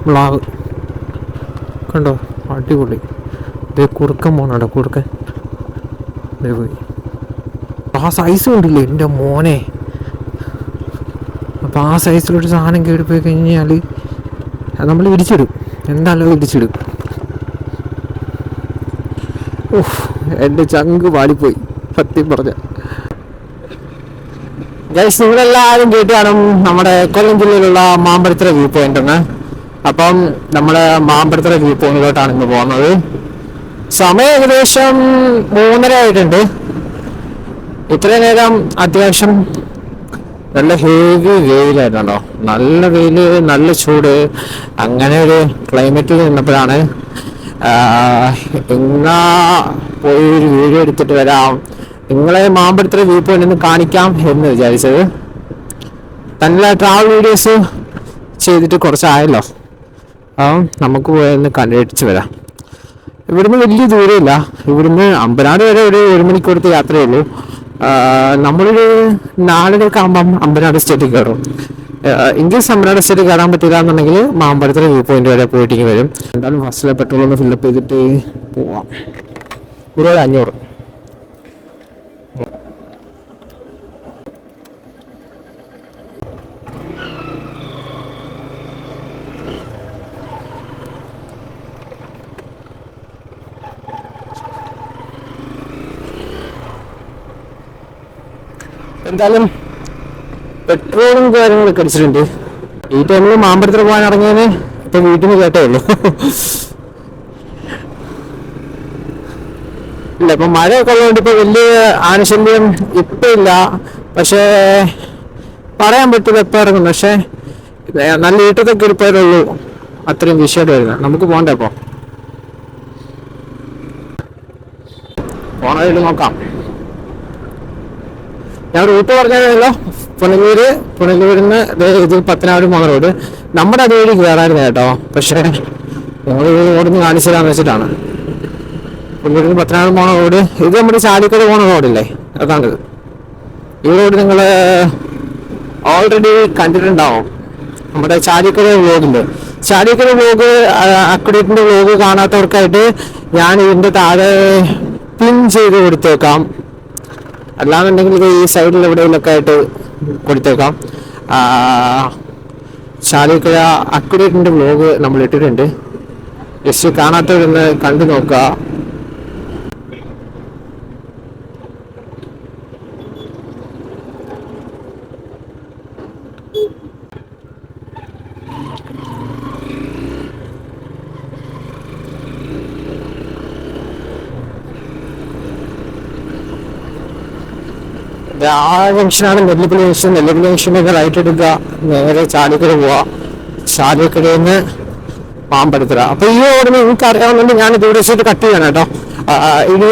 മ്ലാവ് കണ്ടോ, അടിപൊളി. ഇതേ കുറുക്കൻ പോണോ, കുറുക്കൻ പോയി. ആ സൈസ് കണ്ടില്ലേ എൻ്റെ മോനെ. അപ്പോൾ ആ സൈസിലൊരു സാധനം കേടിപ്പോയി കഴിഞ്ഞാൽ നമ്മൾ ഇടിച്ചിടും, എന്തായാലും ഇടിച്ചിടും. ഓഹ്, എൻ്റെ ചങ്ക് പാടിപ്പോയി സത്യം പറഞ്ഞ. ഗൈസ്, നിങ്ങളെല്ലാവരും കേട്ട് കാണും നമ്മുടെ കൊല്ലം ജില്ലയിലുള്ള മാമ്പഴത്തറ വ്യൂ പോയിന്റ് ആണ്. അപ്പം നമ്മൾ മാമ്പഴത്തറ വ്യൂ പോയിന്റിലോട്ടാണ് ഇന്ന് പോകുന്നത്. സമയം ഏകദേശം 3:30 ആയിട്ടുണ്ട്. ഇത്രയും നേരം അത്യാവശ്യം നല്ല ഹെവി വെയിലായിരുന്നല്ലോ, നല്ല വെയിൽ, നല്ല ചൂട്. അങ്ങനെ ഒരു ക്ലൈമറ്റിൽ നിന്നപ്പോഴാണ് ഇന്നാ പോയി ഒരു വീഡിയോ എടുത്തിട്ട് വരാം, നിങ്ങളെ മാമ്പഴത്തറ വ്യൂ പോയിന്റ് ഒന്ന് കാണിക്കാം എന്ന് വിചാരിച്ചത്. തന്നെ ട്രാവൽ വീഡിയോസ് ചെയ്തിട്ട് കുറച്ചായല്ലോ, നമുക്ക് പോയൊന്ന് കണ്ടിടിച്ച് വരാം. ഇവിടുന്ന് വലിയ ദൂരമില്ല, ഇവിടുന്ന് അമ്പനാട് വരെ ഒരു 1 മണിക്കൂറത്തെ യാത്രയേ ഉള്ളൂ. നമ്മളൊരു 4:30 ആകുമ്പം അമ്പനാട് സ്റ്റേറ്റിൽ കയറും. ഇൻകേസ് അമ്പനാട് സ്റ്റേറ്റിൽ കയറാൻ പറ്റില്ല എന്നുണ്ടെങ്കിൽ മാമ്പഴത്തറ വ്യൂ പോയിന്റ് വരെ പോയിട്ട് വരും. എന്തായാലും ഫസ്റ്റിലെ പെട്രോൾ ഒന്ന് ഫില്ലപ്പ് ചെയ്തിട്ട് പോവാം. 500. എന്തായാലും പെട്രോളും കാര്യങ്ങളൊക്കെ അടിച്ചിട്ടുണ്ട്. ഈ ടൈമിൽ മാമ്പഴത്തറ പോകാൻ ഇറങ്ങിയതിന് ഇപ്പൊ വീട്ടിൽ നിന്ന് കേട്ടേ ഉള്ളൂ. ഇല്ല, ഇപ്പൊ മഴയൊക്കെ ഉള്ളതുകൊണ്ട് ഇപ്പൊ വലിയ ആനുശല്യം ഇപ്പൊ ഇല്ല. പക്ഷേ പറയാൻ പറ്റില്ല എപ്പോ ഇറങ്ങുന്നു. പക്ഷെ നല്ല ഈട്ടത്തൊക്കെ ഇരിപ്പേ അത്രയും വിഷയമായിട്ട് വരുന്നത്. നമുക്ക് പോകണ്ടേ അപ്പൊ, പോണതിൽ നോക്കാം. ഞാൻ റൂട്ട് പറഞ്ഞല്ലോ, പുനലൂരിന്ന് ഇത് പത്തനാപുരം പോകുന്ന റോഡ്. നമ്മുടെ അതുവഴി കയറായിരുന്നു കേട്ടോ, പക്ഷെ ഞങ്ങൾ റോഡിന്ന് കാണിച്ചു തരാന്ന് വെച്ചിട്ടാണ്. പുനലൂരിന്ന് പത്തനാപുരം പോകുന്ന റോഡ് ഇത് നമ്മുടെ ചാലിക്കട പോകുന്ന റോഡില്ലേ, അതാണിത്. ഈ റോഡ് നിങ്ങൾ ഓൾറെഡി കണ്ടിട്ടുണ്ടാവും. നമ്മുടെ ചാലിക്കട വ്ലോഗുണ്ട്. ചാലിക്കട വ്ലോഗ്, അക്വഡേറ്റിന്റെ വ്ലോഗ് കാണാത്തവർക്കായിട്ട് ഞാൻ ഇതിന്റെ താഴെ പിൻ ചെയ്ത് കൊടുത്തേക്കാം. അല്ലാന്നുണ്ടെങ്കിൽ ഈ സൈഡിൽ എവിടെയെങ്കിലൊക്കെ ആയിട്ട് കൊടുത്തേക്കാം. ചാലിക്കര അക്വഡേറ്റിന്റെ വ്ലോഗ് നമ്മൾ ഇട്ടിട്ടുണ്ട്. ജസ്റ്റ് കാണാത്തവരൊന്ന് കണ്ടു നോക്കുക. ആ ജംഗ്ഷനാണ് നെല്ലിപ്പള്ളി ജംഗ്ഷൻ. നെല്ലിപ്പള്ളി ജംഗ്ഷനിൽ റൈറ്റ് എടുക്കുക, നേരെ ചാലിക്കര പോവാ. ചാലിക്കരയിൽ നിന്ന് മാമ്പഴത്തറ. അപ്പൊ ഈ റോഡിന് നിങ്ങൾക്ക് അറിയാവുന്നുണ്ട്, ഞാൻ ദൂരെ വെച്ചിട്ട് കട്ട് ചെയ്യണം കേട്ടോ. ഇനി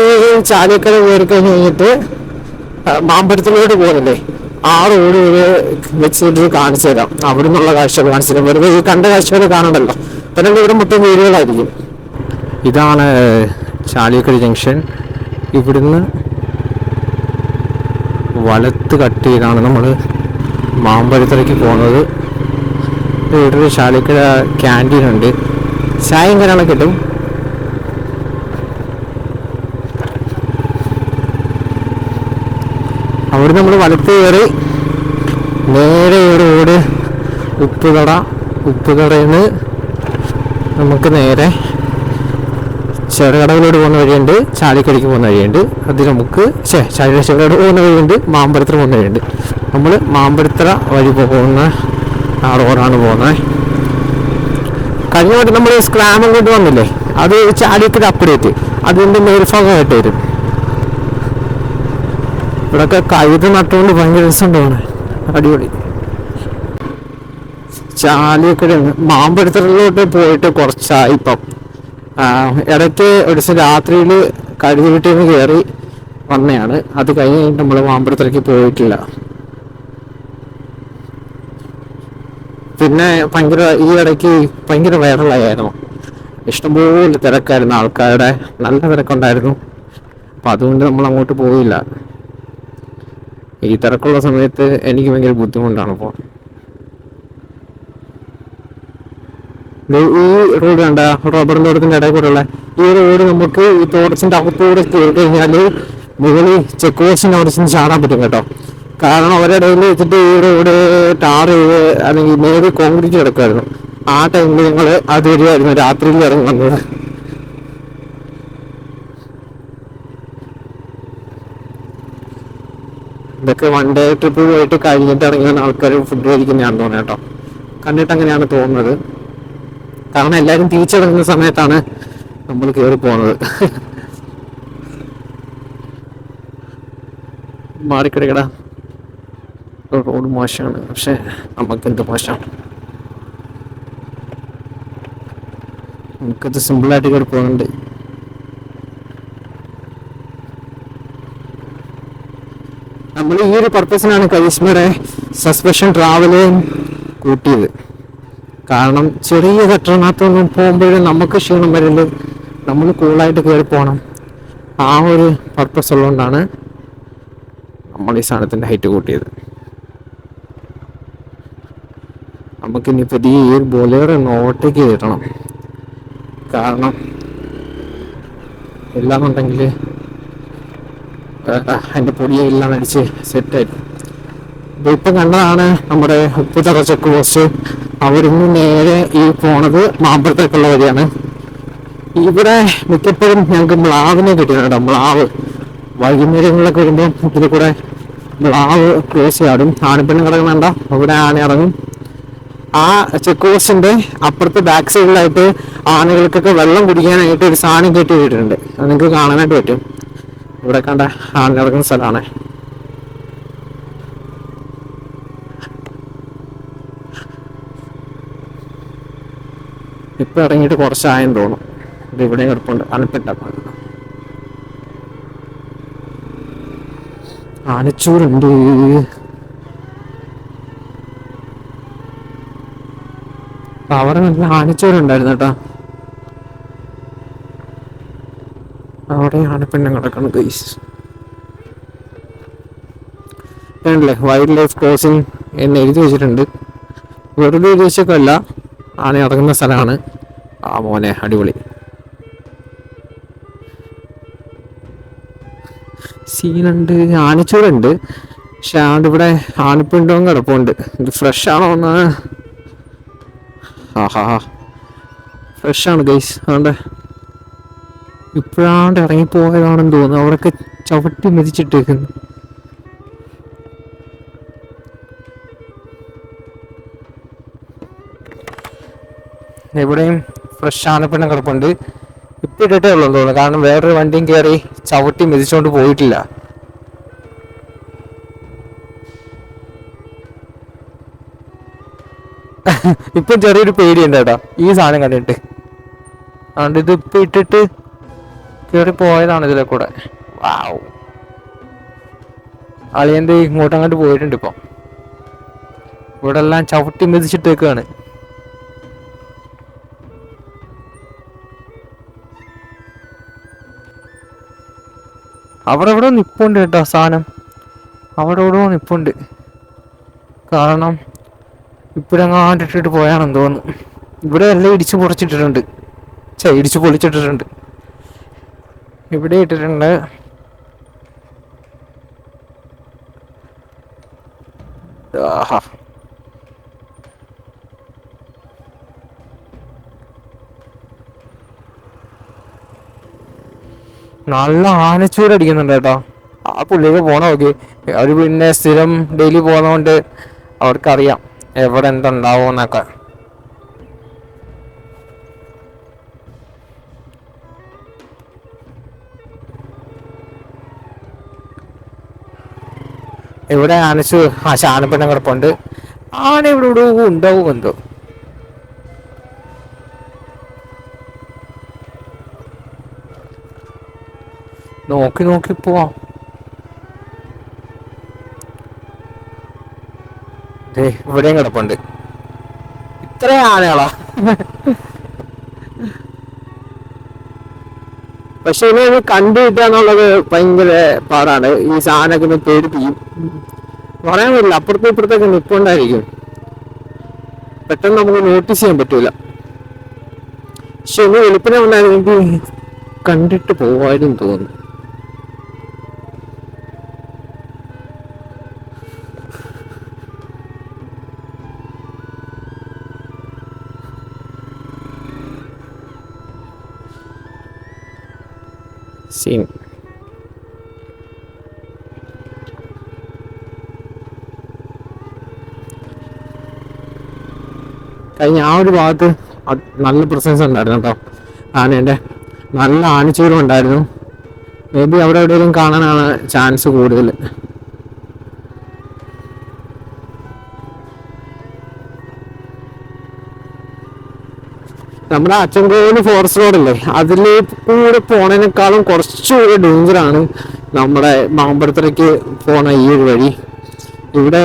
ചാലിക്കര കയറി കഴിഞ്ഞിട്ട് മാമ്പഴത്തിലോട്ട് പോകുന്നില്ലേ, ആ റോഡ് വെച്ചിട്ട് കാണിച്ചു തരാം. അവിടെ നിന്നുള്ള കാഴ്ചകൾ കാണിച്ചു തരാം. വെറുതെ ഈ കണ്ട കാഴ്ചകൾ കാണണ്ടല്ലോ. പിന്നെ ഇവിടെ മൊത്തം വീടുകളായിരിക്കും. ഇതാണ് ചാലിക്കര ജംഗ്ഷൻ. ഇവിടുന്ന് വലത്ത് കട്ട് ചെയ്താണ് നമ്മൾ മാമ്പഴത്തറയ്ക്ക് പോകുന്നത്. ഇവിടെ ഒരു ചാലിക്കര ക്യാൻറ്റീൻ ഉണ്ട്, ചായയും കാര്യങ്ങളൊക്കെ കിട്ടും. അവിടെ നമ്മൾ വലത്ത് കയറി നേരെ ഒരു റോഡ് ഉപ്പുകടയിൽ നിന്ന് നമുക്ക് നേരെ ചെറുകടവിലോട്ട് പോകുന്ന വഴിയുണ്ട്, ചാലിക്കടിക്ക് പോകുന്ന വഴിയുണ്ട്. അത് നമുക്ക് ചെറുകട പോകുന്ന വഴിയുണ്ട്, മാമ്പഴത്തറ പോകുന്ന വഴിയുണ്ട്. നമ്മൾ മാമ്പഴത്തറ വഴി പോകുന്ന ആ റോഡാണ് പോകുന്നത്. കഴിഞ്ഞ വട്ടം നമ്മൾ സ്ക്രാം കൊണ്ട് വന്നില്ലേ, അത് ചാലിക്കട അപ്ഡേറ്റ് അതിൻ്റെ മേൽഭാഗമായിട്ട് വരും. ഇവിടെയൊക്കെ കഴുത നട്ടുകൊണ്ട് ഭയങ്കര രസമുണ്ടാണ്, അടിപൊളി. ചാലിക്കട മാമ്പഴത്തറയിലോട്ട് പോയിട്ട് കുറച്ചായി. ഇപ്പം ഇടയ്ക്ക് ഒരു ദിവസം രാത്രിയിൽ കഴുതി വീട്ടിൽ നിന്ന് കയറി വന്നതാണ്. അത് കഴിഞ്ഞ് നമ്മൾ മാമ്പഴത്തറയ്ക്ക് പോയിട്ടില്ല. പിന്നെ ഈ ഇടയ്ക്ക് ഭയങ്കര വൈറലായിരുന്നു. ഇഷ്ടംപോലെ തിരക്കായിരുന്നു, ആൾക്കാരുടെ നല്ല തിരക്കുണ്ടായിരുന്നു. അപ്പം അതുകൊണ്ട് നമ്മൾ അങ്ങോട്ട് പോയില്ല. ഈ തിരക്കുള്ള സമയത്ത് എനിക്ക് ഭയങ്കര ബുദ്ധിമുട്ടാണ്. അപ്പോൾ ഈ റോഡ് കണ്ട റബ്ബർ തോട്ടത്തിന്റെ ഇടയിൽ കൂടെ ഉള്ള ഈ റോഡ് നമുക്ക് ഈ തോട്ടത്തിന്റെ അകത്തൂടെ കയറി കഴിഞ്ഞാല് മുകളിൽ ചെക്ക് പോസ്റ്റിന്റെ അവിടെ ചെന്ന് ചാടാൻ പറ്റും കേട്ടോ. കാരണം അവരുടെ ഇടയിൽ വെച്ചിട്ട് ഈ റോഡ് ടാർ ചെയ്ത് അല്ലെങ്കിൽ മേല് കോൺക്രീറ്റ് കിടക്കുമായിരുന്നു. ആ ടൈമിൽ ഞങ്ങൾ അതുവരെയായിരുന്നു രാത്രിയിൽ ഇറങ്ങി വന്നത്. ഇതൊക്കെ വൺ ഡേ ട്രിപ്പ് പോയിട്ട് കഴിഞ്ഞിട്ട് ഇറങ്ങിയ ആൾക്കാർ ഫുഡ് കഴിക്കുന്നതാണെന്ന് തോന്നുന്നു കേട്ടോ. കണ്ടിട്ട് അങ്ങനെയാണ് തോന്നുന്നത്. കാരണം എല്ലാവരും തിരിച്ചിറങ്ങുന്ന സമയത്താണ് നമ്മൾ കയറി പോകുന്നത്. മാറിക്കിടക്കടാ, റോഡ് മോശമാണ്, പക്ഷെ നമുക്കെന്ത് മോശം, നമുക്കത് സിമ്പിളായിട്ട് കയറി പോകുന്നുണ്ട്. നമ്മൾ ഈ ഒരു പർപ്പസിനാണ് കരിസ്മയുടെ സസ്പെൻഷൻ ട്രാവല് കൂട്ടിയത്. കാരണം ചെറിയ ഘട്ടത്തിനകത്തൊന്നും പോകുമ്പോഴും നമുക്ക് ക്ഷീണം വരല്, നമ്മൾ കൂളായിട്ട് കയറി പോകണം. ആ ഒരു പർപ്പസ് ഉള്ളതുകൊണ്ടാണ് നമ്മൾ ഈ സാധനത്തിൻ്റെ ഹൈറ്റ് കൂട്ടിയത്. നമുക്കിനി പുതിയ ഈ ബൊലേറോ ഓവർടേക്ക് കിട്ടണം. കാരണം ഇല്ലാന്നുണ്ടെങ്കിൽ അതിൻ്റെ പൊടിയെല്ലാം അടിച്ച് സെറ്റായിട്ട് ഇപ്പം കണ്ടതാണ് നമ്മുടെ ഉപ്പുതറ ചെക്ക് പോസ്റ്റ്. അവിടുന്ന് നേരെ ഈ പോണത് മാമ്പഴത്തേക്കുള്ള വഴിയാണ്. ഇവിടെ മിക്കപ്പോഴും ഞങ്ങൾക്ക് മ്ലാവിനെ കിട്ടിയിട്ടുണ്ട്. മ്ലാവ് വൈകുന്നേരങ്ങളിലൊക്കെ വരുമ്പോൾ ഇതിൽ കൂടെ മ്ലാവ് ക്രോസ് ചാടും. ആനപ്പിണ്ണം കിടക്കണണ്ട, അവിടെ ആന ഇറങ്ങും. ആ ചെക്ക് പോസ്റ്റിന്റെ അപ്പുറത്ത് ബാക്ക് സൈഡിലായിട്ട് ആനകൾക്കൊക്കെ വെള്ളം കുടിക്കാനായിട്ട് ഒരു സാധനം കെട്ടി വിട്ടിട്ടുണ്ട്. അത് നിങ്ങൾക്ക് കാണാനായിട്ട് പറ്റും. ഇവിടെ കണ്ട ആന ഇറങ്ങുന്ന സ്ഥലമാണ്. ഇപ്പൊ ഇറങ്ങിയിട്ട് കുറച്ചായെന്ന് തോന്നും. ഇത് ഇവിടെ കിടപ്പുണ്ട് ആനപ്പിട്ട ആനച്ചൂരുണ്ട്. അവിടെ നല്ല ആനച്ചൂരുണ്ടായിരുന്നു കേട്ടോ. അവിടെ ആനപ്പിണ്ണം കിടക്കണം ഗൈസ്. ല്ലേ വൈൽഡ് ലൈഫ് ക്രോസിംഗ് എന്ന് എഴുതി വെച്ചിട്ടുണ്ട്. വെറുതെ എഴുതി വെച്ചൊക്കെയല്ല, ആന ഇറങ്ങുന്ന സ്ഥലമാണ്. ആ മോനെ അടിപൊളി സീനുണ്ട്. ആനച്ചൂടുണ്ട്, പക്ഷെ ആണ്ട് ഇവിടെ ആനപ്പിണ്ടവും കിടപ്പുണ്ട്. ഇത് ഫ്രഷ് ആണോ ഒന്ന്? ആഹാ ഫ്രഷാണ് ഗൈസ്. അതുകൊണ്ട് ഇപ്പോഴാണ്ട് ഇറങ്ങിപ്പോയതാണെന്ന് തോന്നുന്നു. അവിടെയൊക്കെ ചവിട്ടി മെതിച്ചിട്ടേക്കുന്നു. എവിടെയും ഫ്രഷ് ആനപ്പിണ്ണം കിടപ്പുണ്ട്. ഇപ്പം ഇട്ടിട്ടേ ഉള്ളൂ തോന്നുന്നു. കാരണം വേറൊരു വണ്ടിയും കയറി ചവിട്ടി മെതിച്ചുകൊണ്ട് പോയിട്ടില്ല. ഇപ്പം ചെറിയൊരു പേടിയുണ്ട് കേട്ടോ ഈ സാധനം കണ്ടിട്ട്. അതുകൊണ്ട് ഇത് ഇപ്പം ഇട്ടിട്ട് കയറി പോയതാണ് ഇതിലെ കൂടെ. വാവ്, അളിയന്ത് ഇങ്ങോട്ടങ്ങോട്ട് പോയിട്ടുണ്ട്. ഇപ്പം ഇവിടെ എല്ലാം ചവിട്ടി മെതിച്ചിട്ടേക്കാണ്. അവിടെ എവിടെ നിപ്പുണ്ട് കേട്ടോ സാധനം. അവിടെ എവിടെ നിപ്പുണ്ട്. കാരണം ഇപ്പോഴെങ്ങാണ്ടിട്ടിട്ട് പോയാണെന്ന് തോന്നുന്നു. ഇവിടെ എല്ലാം ഇടിച്ചു പൊളിച്ചിട്ടിട്ടുണ്ട്. ഇടിച്ചു പൊളിച്ചിട്ടിട്ടുണ്ട്. ഇവിടെ ഇട്ടിട്ടുണ്ട്. ആഹാ, നല്ല ആനച്ചൂട് അടിക്കുന്നുണ്ട് കേട്ടോ. ആ പുള്ളിയൊക്കെ പോണ നോക്കി. അവര് പിന്നെ സ്ഥിരം ഡെയിലി പോകുന്നതുകൊണ്ട് അവർക്കറിയാം എവിടെ എന്തുണ്ടാവും എന്നൊക്കെ. ഇവിടെ ആനച്ചു ആനപ്പിണ്ണം കിടപ്പുണ്ട്. ആന ഇവിടെ ഇവിടെ ഉണ്ടാവും എന്തോ. നോക്കി നോക്കി പോവാം. ഇവിടെയും കിടപ്പുണ്ട്. ഇത്ര ആനകളാ. പക്ഷെ ഇനി കണ്ടു കിട്ടുക എന്നുള്ളത് ഭയങ്കര പാടാണ്. ഈ സാധനമൊക്കെ പേടിപ്പിക്കും. പറയാൻ പറ്റില്ല, അപ്പുറത്തും ഇപ്പുറത്തൊക്കെ നിൽപ്പുണ്ടായിരിക്കും. പെട്ടെന്ന് നമുക്ക് നോട്ടീസ് ചെയ്യാൻ പറ്റൂല. പക്ഷെ ഒന്ന് വെളുപ്പിനെ ഉണ്ടായിരുന്നെങ്കിൽ കണ്ടിട്ട് പോവാനും തോന്നുന്നു. സീൻ കഴിഞ്ഞ ആ ഒരു ഭാഗത്ത് നല്ല പ്രസൻസ് ഉണ്ടായിരുന്നു കേട്ടോ. ആനേൻ്റെ നല്ല ആനച്ചൂരും ഉണ്ടായിരുന്നു. മേ ബി അവിടെ എവിടെയെങ്കിലും കാണാനാണ് ചാൻസ് കൂടുതൽ. നമ്മുടെ അച്ചൻകോവിൽ ഫോറസ്റ്റ് റോഡല്ലേ, അതിൽ കൂടെ പോണതിനേക്കാളും കുറച്ചുകൂടി ഡേഞ്ചറാണ് നമ്മുടെ മാമ്പഴത്തിലേക്ക് പോണ ഈ ഒരു വഴി. ഇവിടെ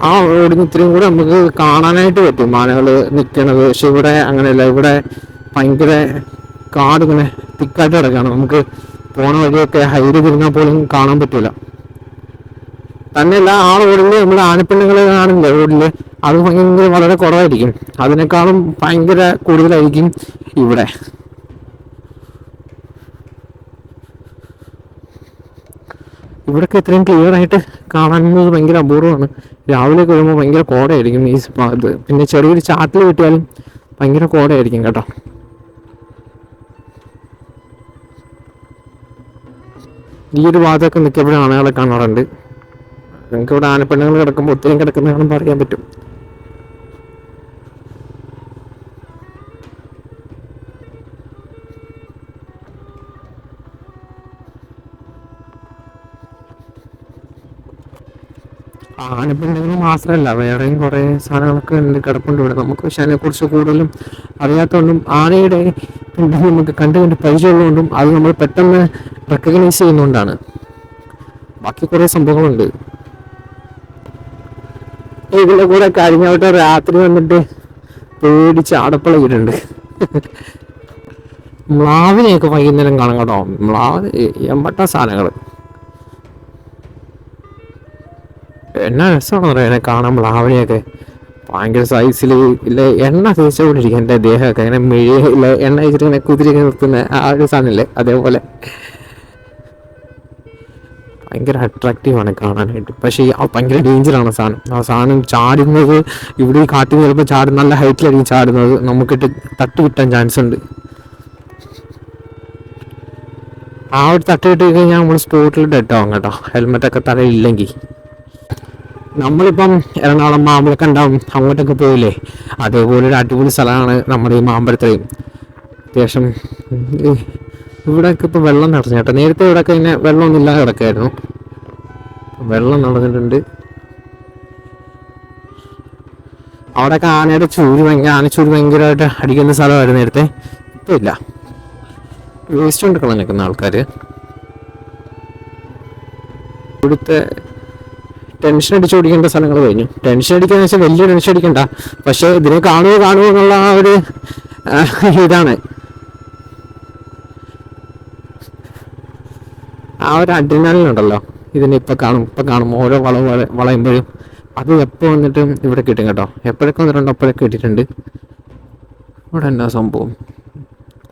ആ റോഡിന് ഇത്രയും കൂടെ നമുക്ക് കാണാനായിട്ട് പറ്റും ആനകൾ നിൽക്കണത്. പക്ഷെ ഇവിടെ അങ്ങനെയല്ല. ഇവിടെ ഭയങ്കര കാട് ഇങ്ങനെ തിക്കായിട്ട് കിടക്കുകയാണ്. നമുക്ക് പോണ വഴിയൊക്കെ ഹൈഡ് തിരിഞ്ഞാൽ പോലും കാണാൻ പറ്റൂല. തന്നെയല്ല ആ റോഡിൽ നമ്മൾ ആനപ്പിണ്ണങ്ങൾ കാണില്ല റോഡില്, അത് ഭയങ്കര വളരെ കുറവായിരിക്കും. അതിനേക്കാളും ഭയങ്കര കൂടുതലായിരിക്കും ഇവിടെ. ഇവിടൊക്കെ ഇത്രയും ക്ലിയർ ആയിട്ട് കാണുന്നത് ഭയങ്കര അപൂർവമാണ്. രാവിലെ കഴിയുമ്പോൾ ഭയങ്കര കോടയായിരിക്കും ഈ ഭാഗത്ത്. പിന്നെ ചെറിയൊരു ചാറ്റിൽ കിട്ടിയാലും ഭയങ്കര കോടയായിരിക്കും കേട്ടോ. ഈ ഒരു ഭാഗത്തൊക്കെ നിൽക്കപ്പോഴും ആനകളെ കാണാറുണ്ട്. നിങ്ങൾക്ക് ഇവിടെ ആനപ്പെണ്ണുകൾ കിടക്കുമ്പോൾ ഒത്തിരി കിടക്കുന്നതാണെന്ന് പറയാൻ പറ്റും. ആനപ്പിണ്ടങ്ങൾ മാത്രമല്ല, വേറെയും കുറേ സാധനങ്ങളൊക്കെ ഉണ്ട് കിടപ്പുണ്ട് ഇവിടെ. നമുക്ക് പക്ഷെ അതിനെക്കുറിച്ച് കൂടുതലും അറിയാത്തതുകൊണ്ടും ആനയുടെ പിണ്ടം നമുക്ക് കണ്ട് പരിചയമുള്ളതുകൊണ്ടും അത് നമ്മൾ പെട്ടെന്ന് റെക്കഗ്നൈസ് ചെയ്യുന്നതുകൊണ്ടാണ്. ബാക്കി കുറേ സംഭവങ്ങളുണ്ട്. ഇതിൻ്റെ കൂടെ കഴിഞ്ഞ രാത്രി വന്നിട്ട് പേടിച്ച് അടപ്പളകിയിട്ടുണ്ട്. മ്ലാവിനെയൊക്കെ വൈകുന്നേരം കാണാം കേട്ടോ. മ്ലാവ് എമ്പട്ട സാധനങ്ങൾ എന്നാ രസമാണെന്ന് പറയാം എന്നെ കാണാൻ. മ്ലാവിനെയൊക്കെ ഭയങ്കര സൈസിൽ ഇല്ല എണ്ണ തേച്ചുകൊണ്ടിരിക്കും. എൻ്റെ ദേഹമൊക്കെ അങ്ങനെ മെഴിയില്ല എണ്ണ വെച്ചിട്ട് ഇങ്ങനെ കുതിരി നിർത്തുന്ന ആ ഒരു സാധനമില്ലേ, അതേപോലെ ഭയങ്കര അട്രാക്റ്റീവാണ് കാണാനായിട്ട്. പക്ഷേ ഭയങ്കര ഡേഞ്ചറാണ് സാധനം. ആ സാധനം ചാടുന്നത് ഇവിടെ ഈ കാട്ടിൽ ചിലപ്പോൾ ചാടും, നല്ല ഹൈറ്റിലായിരിക്കും ചാടുന്നത്. നമുക്കിട്ട് തട്ട് കിട്ടാൻ ചാൻസ് ഉണ്ട്. ആ ഒരു തട്ട് കിട്ടി കഴിഞ്ഞാൽ നമ്മൾ സ്പോട്ടിൽ ഡെഡ് ആവും കേട്ടോ, ഹെൽമെറ്റൊക്കെ തലയില്ലെങ്കിൽ. നമ്മളിപ്പം എറണാകുളം മാമ്പഴക്കണ്ടം അങ്ങോട്ടൊക്കെ പോയില്ലേ, അതേപോലെ ഒരു അടിപൊളി സ്ഥലമാണ് നമ്മുടെ ഈ മാമ്പഴത്തറയും. അത്യാവശ്യം ഇവിടെയൊക്കെ ഇപ്പോൾ വെള്ളം നിറഞ്ഞു കേട്ടോ. നേരത്തെ ഇവിടെയൊക്കെ ഇങ്ങനെ വെള്ളമൊന്നും ഇല്ലാതെ കിടക്കായിരുന്നു. വെള്ളം നടന്നിട്ടുണ്ട്. അവിടെയൊക്കെ ആനച്ചൂര് ഭയങ്കരമായിട്ട് അടിക്കുന്ന സ്ഥലമായിരുന്നു നേരത്തെ. ഇപ്പം ഇല്ല. വേസ്റ്റ് കൊണ്ട് കളഞ്ഞിരിക്കുന്ന ആൾക്കാർ. ഇവിടുത്തെ ടെൻഷൻ അടിച്ച് ഓടിക്കേണ്ട സ്ഥലങ്ങൾ കഴിഞ്ഞു. ടെൻഷൻ അടിക്കാന്ന് വെച്ചാൽ വലിയ ടെൻഷൻ അടിക്കണ്ട, പക്ഷെ ഇതിനെ കാണുമോ എന്നുള്ള ആ ഒരു ഇതാണ്, ആ ഒരു അഡ്രിനാലിനുണ്ടല്ലോ ഇതിനെ. ഇപ്പം കാണും ഓരോ വളയുമ്പോഴും അത് എപ്പോൾ വന്നിട്ടും ഇവിടെ കിട്ടും കേട്ടോ. എപ്പോഴൊക്കെ വന്നിട്ടുണ്ടോ അപ്പോഴൊക്കെ കിട്ടിയിട്ടുണ്ട്. ഇവിടെ എന്നാ സംഭവം,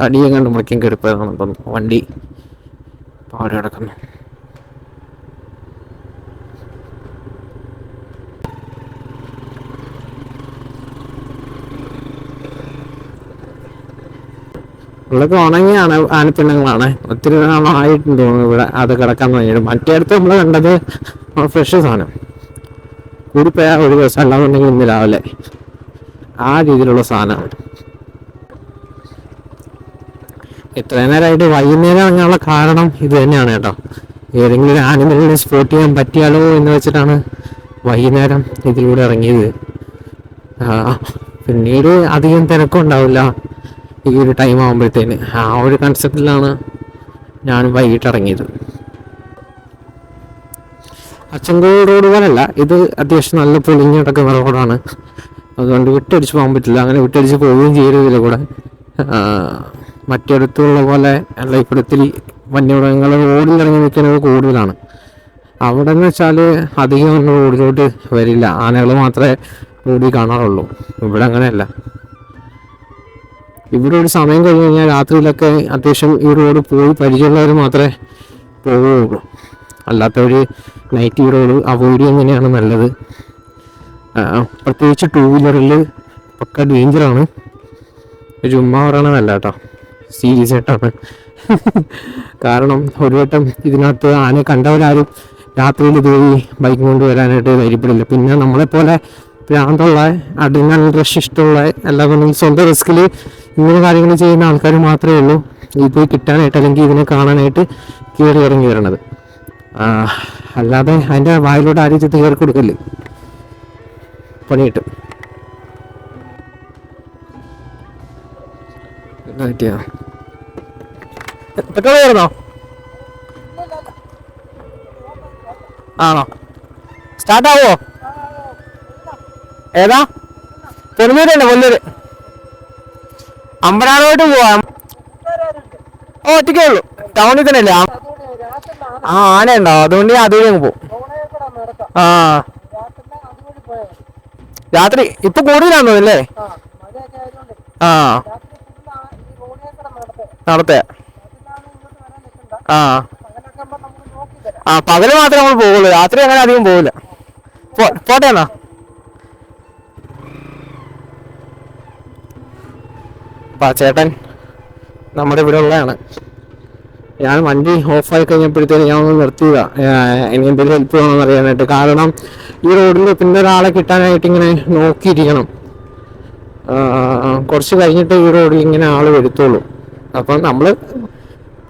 അടിയെ കണ്ട് മുറിക്കാൻ കെടുപ്പതാണെന്ന് തോന്നുന്നു. വണ്ടി അവിടെ കിടക്കുന്നു. ഉള്ളൊക്കെ ഉണങ്ങിയ ആനപ്പിണ്ണങ്ങളാണ്. ഒത്തിരി നാളായിട്ടുണ്ട് തോന്നുന്നു ഇവിടെ അത് കിടക്കാൻ തുടങ്ങിയിട്ട്. മറ്റേ അടുത്ത് നമ്മൾ കണ്ടത് ഫ്രഷ് സാധനം കൂടിപ്പോയാ ഒരു ദിവസം, അല്ലാന്നുണ്ടെങ്കിൽ ഇന്ന് രാവിലെ ആ രീതിയിലുള്ള സാധനമാണ്. ഇത്രയും നേരമായിട്ട് വൈകുന്നേരം ഇറങ്ങാനുള്ള കാരണം ഇത് തന്നെയാണ് കേട്ടോ. ഏതെങ്കിലും ഒരു ആനിമലിനെ സ്പോട്ട് ചെയ്യാൻ പറ്റിയാലോ എന്ന് വെച്ചിട്ടാണ് വൈകുന്നേരം ഇതിലൂടെ ഇറങ്ങിയത്. പിന്നീട് അധികം തിരക്കും ഉണ്ടാവില്ല ഈ ഒരു ടൈം ആകുമ്പോഴത്തേന്. ആ ഒരു കൺസെപ്റ്റിലാണ് ഞാൻ വൈകിട്ട് ഇറങ്ങിയത്. അച്ചൻകോവിൽ റോഡ് പോലല്ല ഇത്, അത്യാവശ്യം നല്ല പൊളിഞ്ഞ് കിടക്കുന്ന റോഡാണ്. അതുകൊണ്ട് വിട്ടടിച്ച് പോകാൻ പറ്റില്ല. അങ്ങനെ വിട്ടടിച്ച് പോവുകയും ചെയ്യരുത് ഇതിലെ കൂടെ. മറ്റിടത്തുള്ള പോലെ അല്ല, ഇപ്പോഴത്തിൽ വന്യമൃഗങ്ങൾ റോഡിൽ ഇറങ്ങി നിൽക്കുന്നത് കൂടുതലാണ്. അവിടെ എന്ന് വെച്ചാൽ അധികം ഒന്നും റോഡിലോട്ട് വരില്ല, ആനകൾ മാത്രമേ റോഡിൽ കാണാറുള്ളൂ. ഇവിടെ അങ്ങനെയല്ല. ഇവിടെ ഒരു സമയം കഴിഞ്ഞ് കഴിഞ്ഞാൽ രാത്രിയിലൊക്കെ അത്യാവശ്യം ഈ റോഡ് പോയി പരിചയമുള്ളവർ മാത്രമേ പോവുകയുള്ളൂ. അല്ലാത്തവർ നൈറ്റ് ഈ റോഡ് അവോയ്ഡ് ചെയ്യുന്നതന്നെയാണ് നല്ലത്. പ്രത്യേകിച്ച് ടൂ വീലറിൽ പക്ക ഡേഞ്ചറാണ്. ചുമ്മാ പറയണതല്ല കേട്ടോ, സീരിയസ് ആയിട്ടാണ്. കാരണം ഒരു വട്ടം ഇതിനകത്ത് ആനെ കണ്ടവരാരും രാത്രിയിൽ ഇതുവഴി ബൈക്ക് കൊണ്ട് വരാനായിട്ട് ധൈര്യപ്പെടില്ല. പിന്നെ നമ്മളെപ്പോലെ ഭ്രാന്തുള്ള അഡിനൽ റഷ് ഇഷ്ടമുള്ള എല്ലാവരും സ്വന്തം റിസ്കിൽ ഇങ്ങനെ കാര്യങ്ങൾ ചെയ്യുന്ന ആൾക്കാർ മാത്രമേ ഉള്ളൂ ഈ പോയി കിട്ടാനായിട്ട് അല്ലെങ്കിൽ ഇതിനെ കാണാനായിട്ട് കയറി ഇറങ്ങി വരണത്. അല്ലാതെ അതിൻ്റെ വായിലൂടെ ആരും ചെത്ത് കയറി കൊടുക്കല്ലേ, പണി കിട്ടും. പെട്രോൾ കയറുന്നോ? ആണോ? സ്റ്റാർട്ടാവോ? ഏതാ? പൊന്നൂരല്ലേ? പൊന്നൂര് അമ്പനാടോട്ട് പോവാം. ഒറ്റയ്ക്കേ ഉള്ളൂ, ടൗണിൽ തന്നെ അല്ലേ? ആന ഉണ്ടോ? അതുകൊണ്ട് ഞാൻ അതുവഴി അങ്ങ് പോകും. രാത്രി ഇപ്പൊ കൂടുതലാണോ അല്ലേ? നടത്തേ പകല് മാത്രമേ നമ്മൾ പോകുള്ളൂ, രാത്രി അങ്ങനെ അധികം പോകില്ല. പോട്ടെ എന്നാ. ചേട്ടൻ നമ്മുടെ ഇവിടെ ഉള്ളതാണ്. ഞാൻ വണ്ടി ഓഫായി കഴിഞ്ഞപ്പോഴത്തേക്ക് ഞാൻ ഒന്ന് നിർത്തിയതാ, ഇനി എന്തെങ്കിലും ഹെൽപ്പ് വേണമെന്ന് അറിയാനായിട്ട്. കാരണം ഈ റോഡിൽ പിന്നെ ഒരാളെ കിട്ടാനായിട്ട് ഇങ്ങനെ നോക്കിയിരിക്കണം. കുറച്ച് കഴിഞ്ഞിട്ട് ഈ റോഡിൽ ഇങ്ങനെ ആൾ വരുത്തുള്ളൂ. അപ്പം നമ്മൾ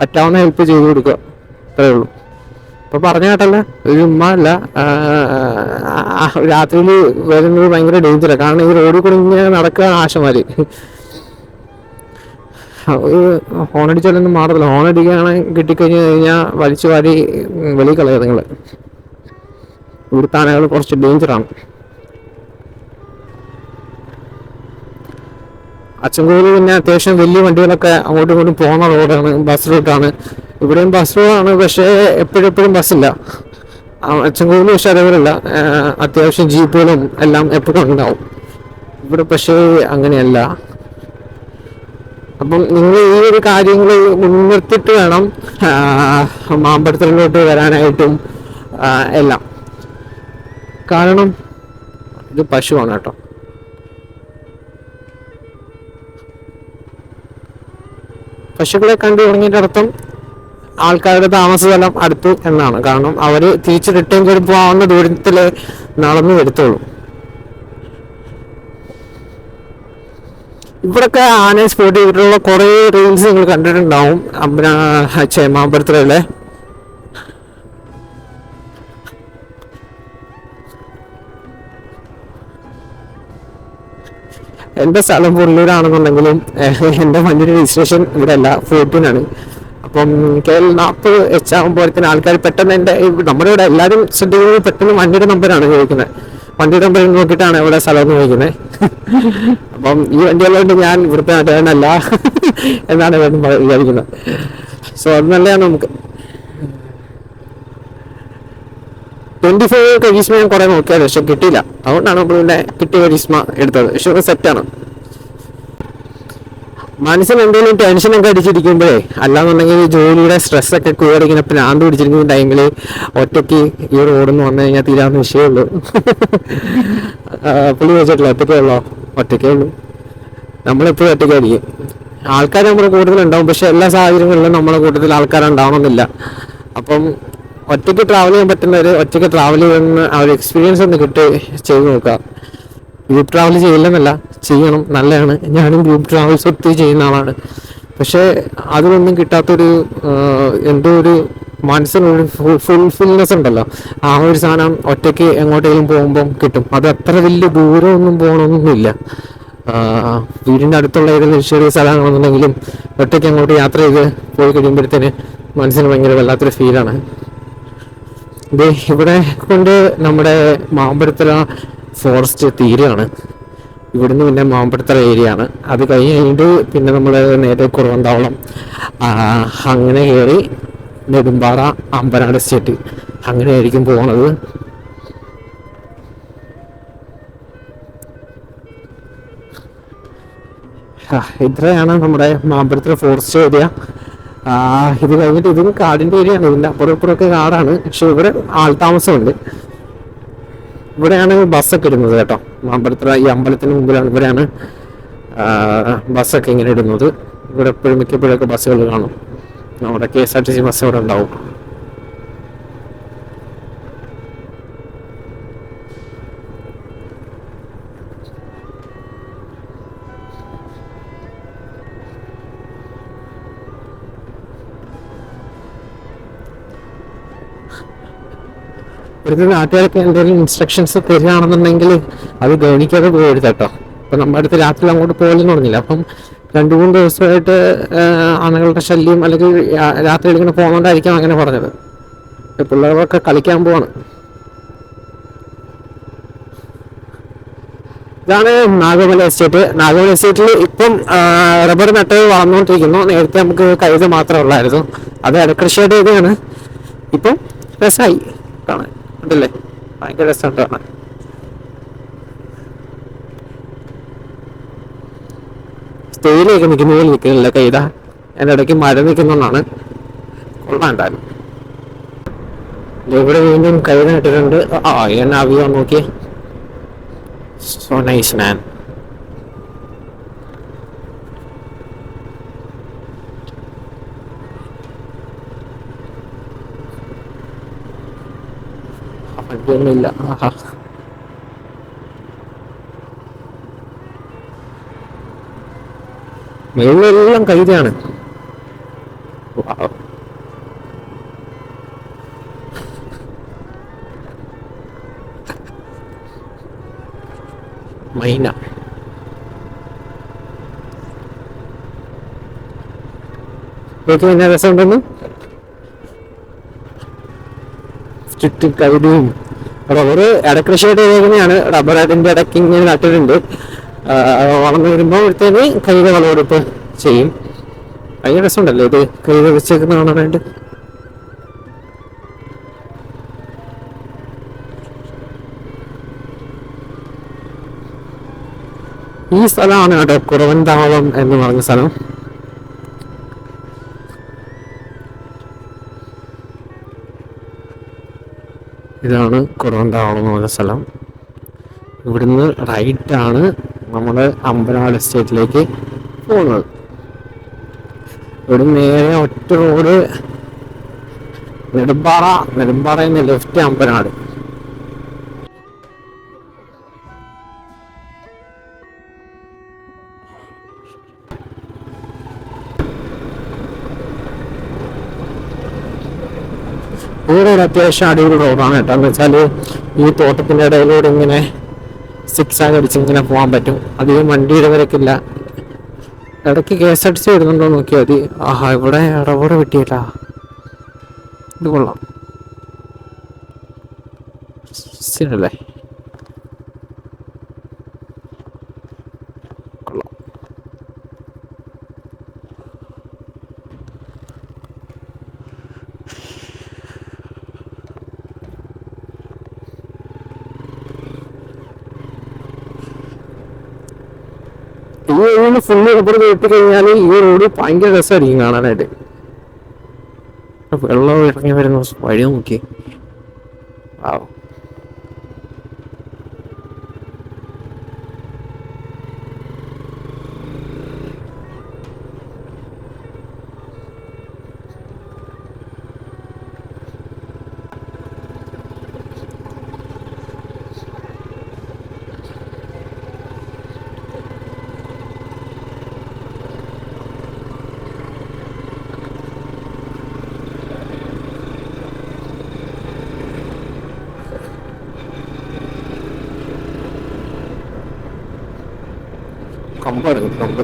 പറ്റാവുന്ന ഹെൽപ്പ് ചെയ്ത് കൊടുക്കുക, അത്രേ ഉള്ളൂ. ഇപ്പം പറഞ്ഞ കേട്ടല്ല, ഒരു ഉമ്മ അല്ല, രാത്രിയിൽ വരുന്നത് ഭയങ്കര ഡേഞ്ചറാണ്. കാരണം ഈ റോഡിൽ കൂടെ ഇങ്ങനെ നടക്കുക ആശമാര്. ഹോണടിച്ചാലൊന്നും മാറത്തില്ല. ഹോണടിക്കുകയാണെങ്കിൽ കിട്ടിക്കഴിഞ്ഞ് കഴിഞ്ഞാൽ വലിച്ചു വാരി വെളിയിൽ കളയുക നിങ്ങൾ. ഇവിടുത്തെ ആനകൾ കുറച്ച് ഡേഞ്ചറാണ്. അച്ചൻകോവിൽ പിന്നെ അത്യാവശ്യം വലിയ വണ്ടികളൊക്കെ അങ്ങോട്ടും ഇങ്ങോട്ടും പോകുന്ന റോഡാണ്, ബസ് റൂട്ടാണ്. ഇവിടെയും ബസ് റോഡാണ്, പക്ഷേ എപ്പോഴും ബസ്സില്ല. അച്ചൻകോവിൽ പക്ഷെ അതേപോലെയല്ല, അത്യാവശ്യം ജീപ്പുകളും എല്ലാം എപ്പോഴും ഉണ്ടാവും. ഇവിടെ പക്ഷേ അങ്ങനെയല്ല. അപ്പം നിങ്ങൾ ഈ ഒരു കാര്യങ്ങൾ മുൻനിർത്തിയിട്ട് വേണം മാമ്പഴത്തിലോട്ട് വരാനായിട്ടും എല്ലാം. കാരണം ഇത് പശുവാണ് കേട്ടോ. പശുക്കളെ കണ്ടു തുടങ്ങിയിട്ട് അർത്ഥം ആൾക്കാരുടെ താമസ സ്ഥലം അടുത്തു എന്നാണ്. കാരണം അവർ തിരിച്ച് റിട്ടേൺ ചെയ്ത് പോകാവുന്ന ദൂരത്തിൽ നടന്നു വരുത്തുള്ളൂ. ഇവിടൊക്കെ ആനയെ സ്പോട്ട് ചെയ്തിട്ടുള്ള കുറേ റീൽസ് നിങ്ങൾ കണ്ടിട്ടുണ്ടാവും. മാമ്പഴത്തിലെ എൻ്റെ സ്ഥലം പുള്ളൂരാണെന്നുണ്ടെങ്കിലും എൻ്റെ വണ്ടിയുടെ രജിസ്ട്രേഷൻ ഇവിടെ അല്ല, 14 അപ്പം KL40 ആകുമ്പോഴത്തേന് ആൾക്കാർ പെട്ടെന്ന് നമ്മുടെ ഇവിടെ എല്ലാവരും ശ്രദ്ധിക്കുന്നത് പെട്ടെന്ന് വണ്ടിയുടെ നമ്പറാണ് ചോദിക്കുന്നത്. വണ്ടിയുടെ നമ്പർ നോക്കിയിട്ടാണ് ഇവിടെ സ്ഥലം ചോദിക്കുന്നത്. അപ്പം ഈ വണ്ടിയുള്ളതുകൊണ്ട് ഞാൻ ഇവിടുത്തെ നാട്ടുകാരനല്ല എന്നാണ് വിചാരിക്കുന്നത്. സോ അത് നല്ലതാണ്. നമുക്ക് 25 കരിസ്മ ഞാൻ കുറെ നോക്കിയത്, പക്ഷെ കിട്ടിയില്ല. അതുകൊണ്ടാണ് നമ്മൾ പിന്നെ കിട്ടിയ കരിസ്മ എടുത്തത്. പക്ഷെ സെറ്റാണ്. മനസ്സിന് എന്തെങ്കിലും ടെൻഷനൊക്കെ അടിച്ചിരിക്കുമ്പോഴേ, അല്ലാന്നുണ്ടെങ്കിൽ ജോലിയുടെ സ്ട്രെസ്സൊക്കെ കൂടിങ്ങനെ പ്രാന്ത് പിടിച്ചിരിക്കുന്ന ടൈമിൽ ഒറ്റയ്ക്ക് ഈ റോഡിൽ വന്നു കഴിഞ്ഞാൽ തീരാവുന്ന വിഷയമുള്ളൂ. പുള്ളി വെച്ചിട്ടില്ല, ഒറ്റയ്ക്കേ ഉള്ളോ? ഒറ്റയ്ക്കേ ഉള്ളൂ. നമ്മളെപ്പോഴും ഒറ്റയ്ക്കായിരിക്കും. ആൾക്കാർ നമ്മുടെ കൂടുതലുണ്ടാവും, പക്ഷെ എല്ലാ സാഹചര്യങ്ങളിലും നമ്മുടെ കൂട്ടത്തിൽ ആൾക്കാരുണ്ടാവണമെന്നില്ല. അപ്പം ഒറ്റയ്ക്ക് ട്രാവൽ ചെയ്യാൻ പറ്റുന്നവർ ഒറ്റയ്ക്ക് ട്രാവൽ ചെയ്യുന്ന ആ ഒരു എക്സ്പീരിയൻസ് ഒന്ന് ചെയ്ത് നോക്കുക. ഗ്രൂപ്പ് ട്രാവൽ ചെയ്യില്ലെന്നല്ല, ചെയ്യണം, നല്ലതാണ്. ഞാനും ഗ്രൂപ്പ് ട്രാവൽസ് ഒത്തിരി ചെയ്യുന്ന ആളാണ്. പക്ഷേ അതിലൊന്നും കിട്ടാത്തൊരു എന്തോ ഒരു മനസ്സിനൊരു ഫുൾഫിൽനെസ് ഉണ്ടല്ലോ, ആ ഒരു സാധനം ഒറ്റയ്ക്ക് എങ്ങോട്ടെങ്കിലും പോകുമ്പം കിട്ടും. അത് അത്ര വലിയ ദൂരമൊന്നും പോകണമെന്നൊന്നുമില്ല. വീടിൻ്റെ അടുത്തുള്ള ഏതെങ്കിലും ചെറിയ സ്ഥലങ്ങളെന്നുണ്ടെങ്കിലും ഒറ്റയ്ക്ക് അങ്ങോട്ട് യാത്ര ചെയ്ത് പോയി കഴിയുമ്പോഴത്തേന് മനസ്സിന് ഭയങ്കര വല്ലാത്തൊരു ഫീലാണ്. ഇത് ഇവിടെ കൊണ്ട് നമ്മുടെ മാമ്പഴത്തല ഫോറസ്റ്റ് തീരെയാണ്. ഇവിടുന്ന് പിന്നെ മാമ്പഴത്തല ഏരിയ ആണ്. അത് കഴിഞ്ഞിട്ട് പിന്നെ നമ്മൾ നേരെ കുറവന്താവളം, അങ്ങനെ കയറി നെടുമ്പാറ, അമ്പനാട് എസ്റ്റേറ്റ്, അങ്ങനെയായിരിക്കും പോണത്. ഇത്രയാണ് നമ്മുടെ മാമ്പഴത്തിലെ ഫോറസ്റ്റ് ഏരിയ. ഇത് കഴിഞ്ഞിട്ട് ഇതും കാടിൻ്റെ ഏരിയയാണ്. ഇതിൻ്റെ അപ്പുറം ഇപ്പുറമൊക്കെ കാടാണ്, പക്ഷെ ഇവിടെ ആൾതാമസമുണ്ട്. ഇവിടെയാണ് ബസ്സൊക്കെ ഇടുന്നത് കേട്ടോ. മാമ്പഴത്തിലെ ഈ അമ്പലത്തിന് മുമ്പിലാണ്, ഇവിടെയാണ് ബസ്സൊക്കെ ഇങ്ങനെ ഇടുന്നത്. ഇവിടെ എപ്പോഴും മിക്കപ്പോഴൊക്കെ ബസ്സുകൾ കാണും. നമ്മുടെ KSRTC ബസ് ഇവിടെ ഉണ്ടാവും. ഇവിടുത്തെ നാട്ടുകാർക്ക് എന്തെങ്കിലും ഇൻസ്ട്രക്ഷൻസ് തരികയാണെന്നുണ്ടെങ്കിൽ അത് ഗവനിക്കാതെ പോകരുത് കേട്ടോ. ഇപ്പം നമ്മുടെ അടുത്ത് രാത്രി അങ്ങോട്ട് പോകലെന്ന് പറഞ്ഞില്ല. അപ്പം 2-3 ദിവസമായിട്ട് ആനകളുടെ ശല്യം, അല്ലെങ്കിൽ രാത്രി ഇങ്ങനെ പോകുന്നതുകൊണ്ടായിരിക്കാം അങ്ങനെ പറഞ്ഞത്. പിള്ളേരൊക്കെ കളിക്കാൻ പോവാണ്. ഇതാണ് നാഗമല എസ്റ്റേറ്റ്. നാഗമല എസ്റ്റേറ്റിൽ ഇപ്പം റബ്ബർ നട്ട് വളർന്നുകൊണ്ടിരിക്കുന്നു. നേരത്തെ നമുക്ക് കഴുത മാത്രമേ ഉള്ളായിരുന്നു. അത് ഇടക്കൃഷിയായിട്ട് ഇതാണ്. ഇപ്പം രസമായി കാണാൻ, ഉണ്ടല്ലേ? ഭയങ്കര രസമുണ്ട് കാണാൻ. തേയിലയൊക്കെ നിൽക്കുന്ന പോലെ നിൽക്കുന്നില്ല കൈത. അതിൻ്റെ ഇടയ്ക്ക് മഴ നിൽക്കുന്നതാണ്. കൊള്ളാണ്ടായിരുന്നു. ഇവിടെ വീണ്ടും കൈത ഇട്ടിട്ടുണ്ട്. എന്നെ അവിയോ നോക്കി. So nice man. വണ്ടിയൊന്നുമില്ല. മേളിലെല്ലാം കൈതയാണ്. മൈന. ഇതൊക്കെ എന്നാ രസമുണ്ടെന്ന്. ചുറ്റും കൈതയും റബ്ബർ ഇടക്കൃഷിയായിട്ട് തന്നെയാണ്. റബ്ബർ അതിൻ്റെ ഇടയ്ക്ക് ഇങ്ങനെ നട്ടിട്ടുണ്ട്. വളർന്നു വരുമ്പോഴത്തേന് കൈത വളമെടുപ്പ് ചെയ്യും. ഭയങ്കര രസമുണ്ടല്ലോ ഇത് കൈത വെച്ചേക്കുന്ന കാണാനായിട്ട്. ഈ സ്ഥലമാണ് കേട്ടോ കുറവൻതാവളം എന്ന് പറഞ്ഞ സ്ഥലം. ഇതാണ് കുറവൻതാവളം എന്ന് പറഞ്ഞ സ്ഥലം. ഇവിടുന്ന് റൈറ്റാണ് നമ്മുടെ അമ്പലവയൽ എസ്റ്റേറ്റിലേക്ക് പോകുന്നത്. ഇവിടെ നേരെ ഒറ്റ റോഡ് നെടുമ്പാറയിൽ നിന്ന് ലെഫ്റ്റ് അമ്പലനാട്. ഇവിടെ ഒരു അത്യാവശ്യം അടിപൊളി റോഡാണ് കേട്ടോ. എന്ന് വെച്ചാൽ ഈ തോട്ടത്തിൻ്റെ ഇടയിലൂടെ ഇങ്ങനെ സിക്സാഗ് അടിച്ച് ഇങ്ങനെ പോകാൻ പറ്റും. അധികം വണ്ടിയുടെ വരക്കില്ല. ഇടയ്ക്ക് KSRTC വരുന്നുണ്ടോ നോക്കിയാൽ മതി. ഇവിടെ റബ്ബർ വെട്ടിയിട്ടാ. ഇത് കൊള്ളാം, ശരിയല്ലേ? കൊള്ളാം. ഈ ഏരിയയിൽ ഫുള്ള് റബ്ബർ വെട്ടി കഴിഞ്ഞാൽ ഈ റോഡ് ഭയങ്കര രസമായിരിക്കും കാണാനായിട്ട്. വെള്ളം ഇറങ്ങി വരുന്ന വഴി നോക്കി. കമ്പാണ് കമ്പ്.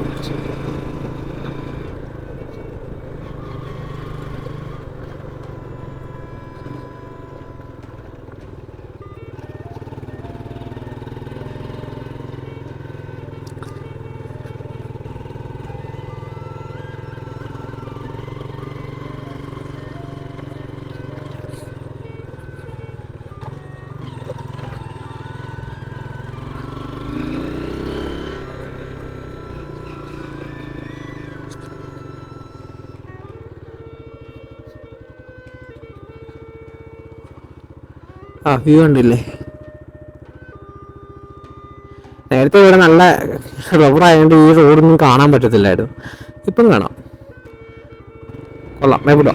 ആ വ്യൂ കണ്ടില്ലേ? നേരത്തെ ഇവിടെ നല്ല റബ്ബർ ആയതുകൊണ്ട് ഈ റോഡൊന്നും കാണാൻ പറ്റത്തില്ലായിരുന്നു. ഇപ്പം കാണാം. കൊള്ളാം, എവിടെ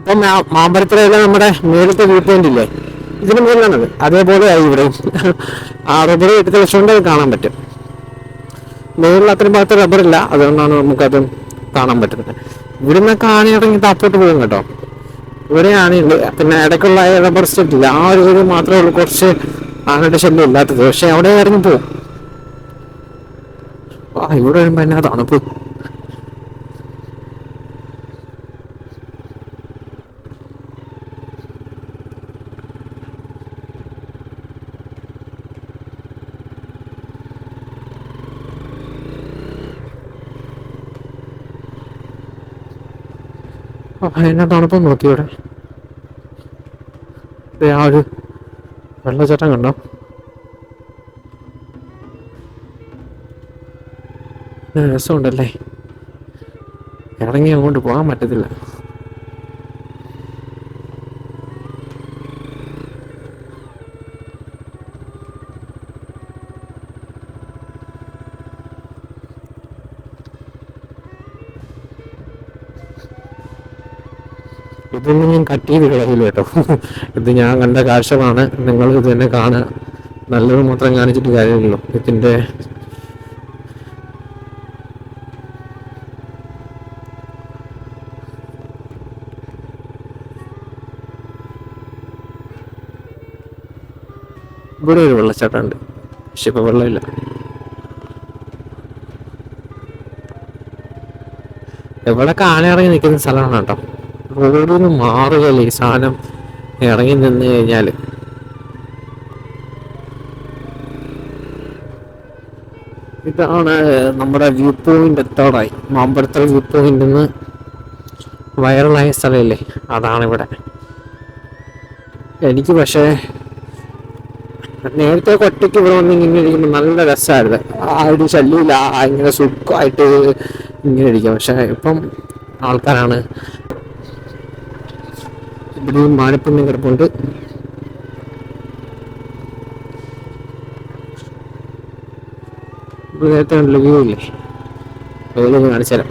ഇപ്പം മാമ്പഴത്തിലെ നമ്മുടെ മേളത്തെ വ്യൂ പോയിന്റ് ഇല്ലേ, ഇതിന് മുകളിലാണത്. അതേപോലെ ആയി ഇവിടെ ആ റബ്ബർ എടുത്ത് വെച്ചുകൊണ്ട് അത് കാണാൻ പറ്റും. മേളിൽ അത്രയും ഭാഗത്ത് റബ്ബറില്ല, അതുകൊണ്ടാണ് നമുക്കത് കാണാൻ പറ്റുന്നത്. ഇവിടുന്നൊക്കെ ആണി ഇറങ്ങി താപ്പോട്ട് പോകും കേട്ടോ. ഇവിടെ ആനയുണ്ട്, പിന്നെ ഇടയ്ക്കുള്ള റബ്ബർ എസ്റ്റേറ്റ് ഇല്ല, ആ ഒരു ഏരിയ മാത്രമേ ഉള്ളൂ കുറച്ച് ആനയുടെ ശല്യം ഇല്ലാത്തത്. പക്ഷെ അവിടെ ഇറങ്ങി പോകും. ഇവിടെ വരുമ്പോ എന്നാ തണുപ്പ്. എന്നാ തണുപ്പം നോക്കി ഇവിടെ. ആ ഒരു വെള്ളച്ചാട്ടം കണ്ടോ? രസമുണ്ടല്ലേ. ഇറങ്ങി അങ്ങോട്ട് പോകാൻ പറ്റത്തില്ല. ഇതൊന്നും ഞാൻ കട്ട് ചെയ്ത് കളയില്ല കേട്ടോ. ഇത് ഞാൻ കണ്ട കാഴ്ചകളാണ്, നിങ്ങൾ ഇത് തന്നെ കാണുക. നല്ലത് മാത്രം കാണിച്ചിട്ട് കാര്യമില്ലല്ലോ. ഇതിൻ്റെ ഇവിടെ ഒരു വെള്ളച്ചാട്ടം ഉണ്ട്, പക്ഷെ ഇപ്പൊ വെള്ളമില്ല. എവിടെയൊക്കെ ആന ഇറങ്ങി നിൽക്കുന്ന സ്ഥലമാണ് കേട്ടോ. റോഡിൽ നിന്ന് മാറുകയല്ലേ ഈ സാധനം ഇറങ്ങി നിന്ന് കഴിഞ്ഞാൽ. ഇതാണ് നമ്മുടെ വ്യൂ പോയിന്റ്. എത്തോടായി മാമ്പഴത്തറ വ്യൂ പോയിന്റ് നിന്ന് വൈറലായ സ്ഥലമല്ലേ, അതാണ് ഇവിടെ. എനിക്ക് പക്ഷേ നേരത്തെ ഒറ്റയ്ക്ക് ഇവിടെ വന്ന് ഇങ്ങനെ ഇരിക്കുമ്പോൾ നല്ല രസമായിരുന്നു. ആ ഒരു ശല്യമില്ല, ഇങ്ങനെ സുഖമായിട്ട് ഇങ്ങനെ ഇരിക്കാം. പക്ഷെ ഇപ്പം ആൾക്കാരാണ്. ഇവിടെ മാനപ്പുണ്യം കിടപ്പുണ്ട്. നേരത്തെ ഉണ്ടല്ലോ വ്യൂ ഇല്ലേ, അതൊന്ന് കാണിച്ചു തരാം.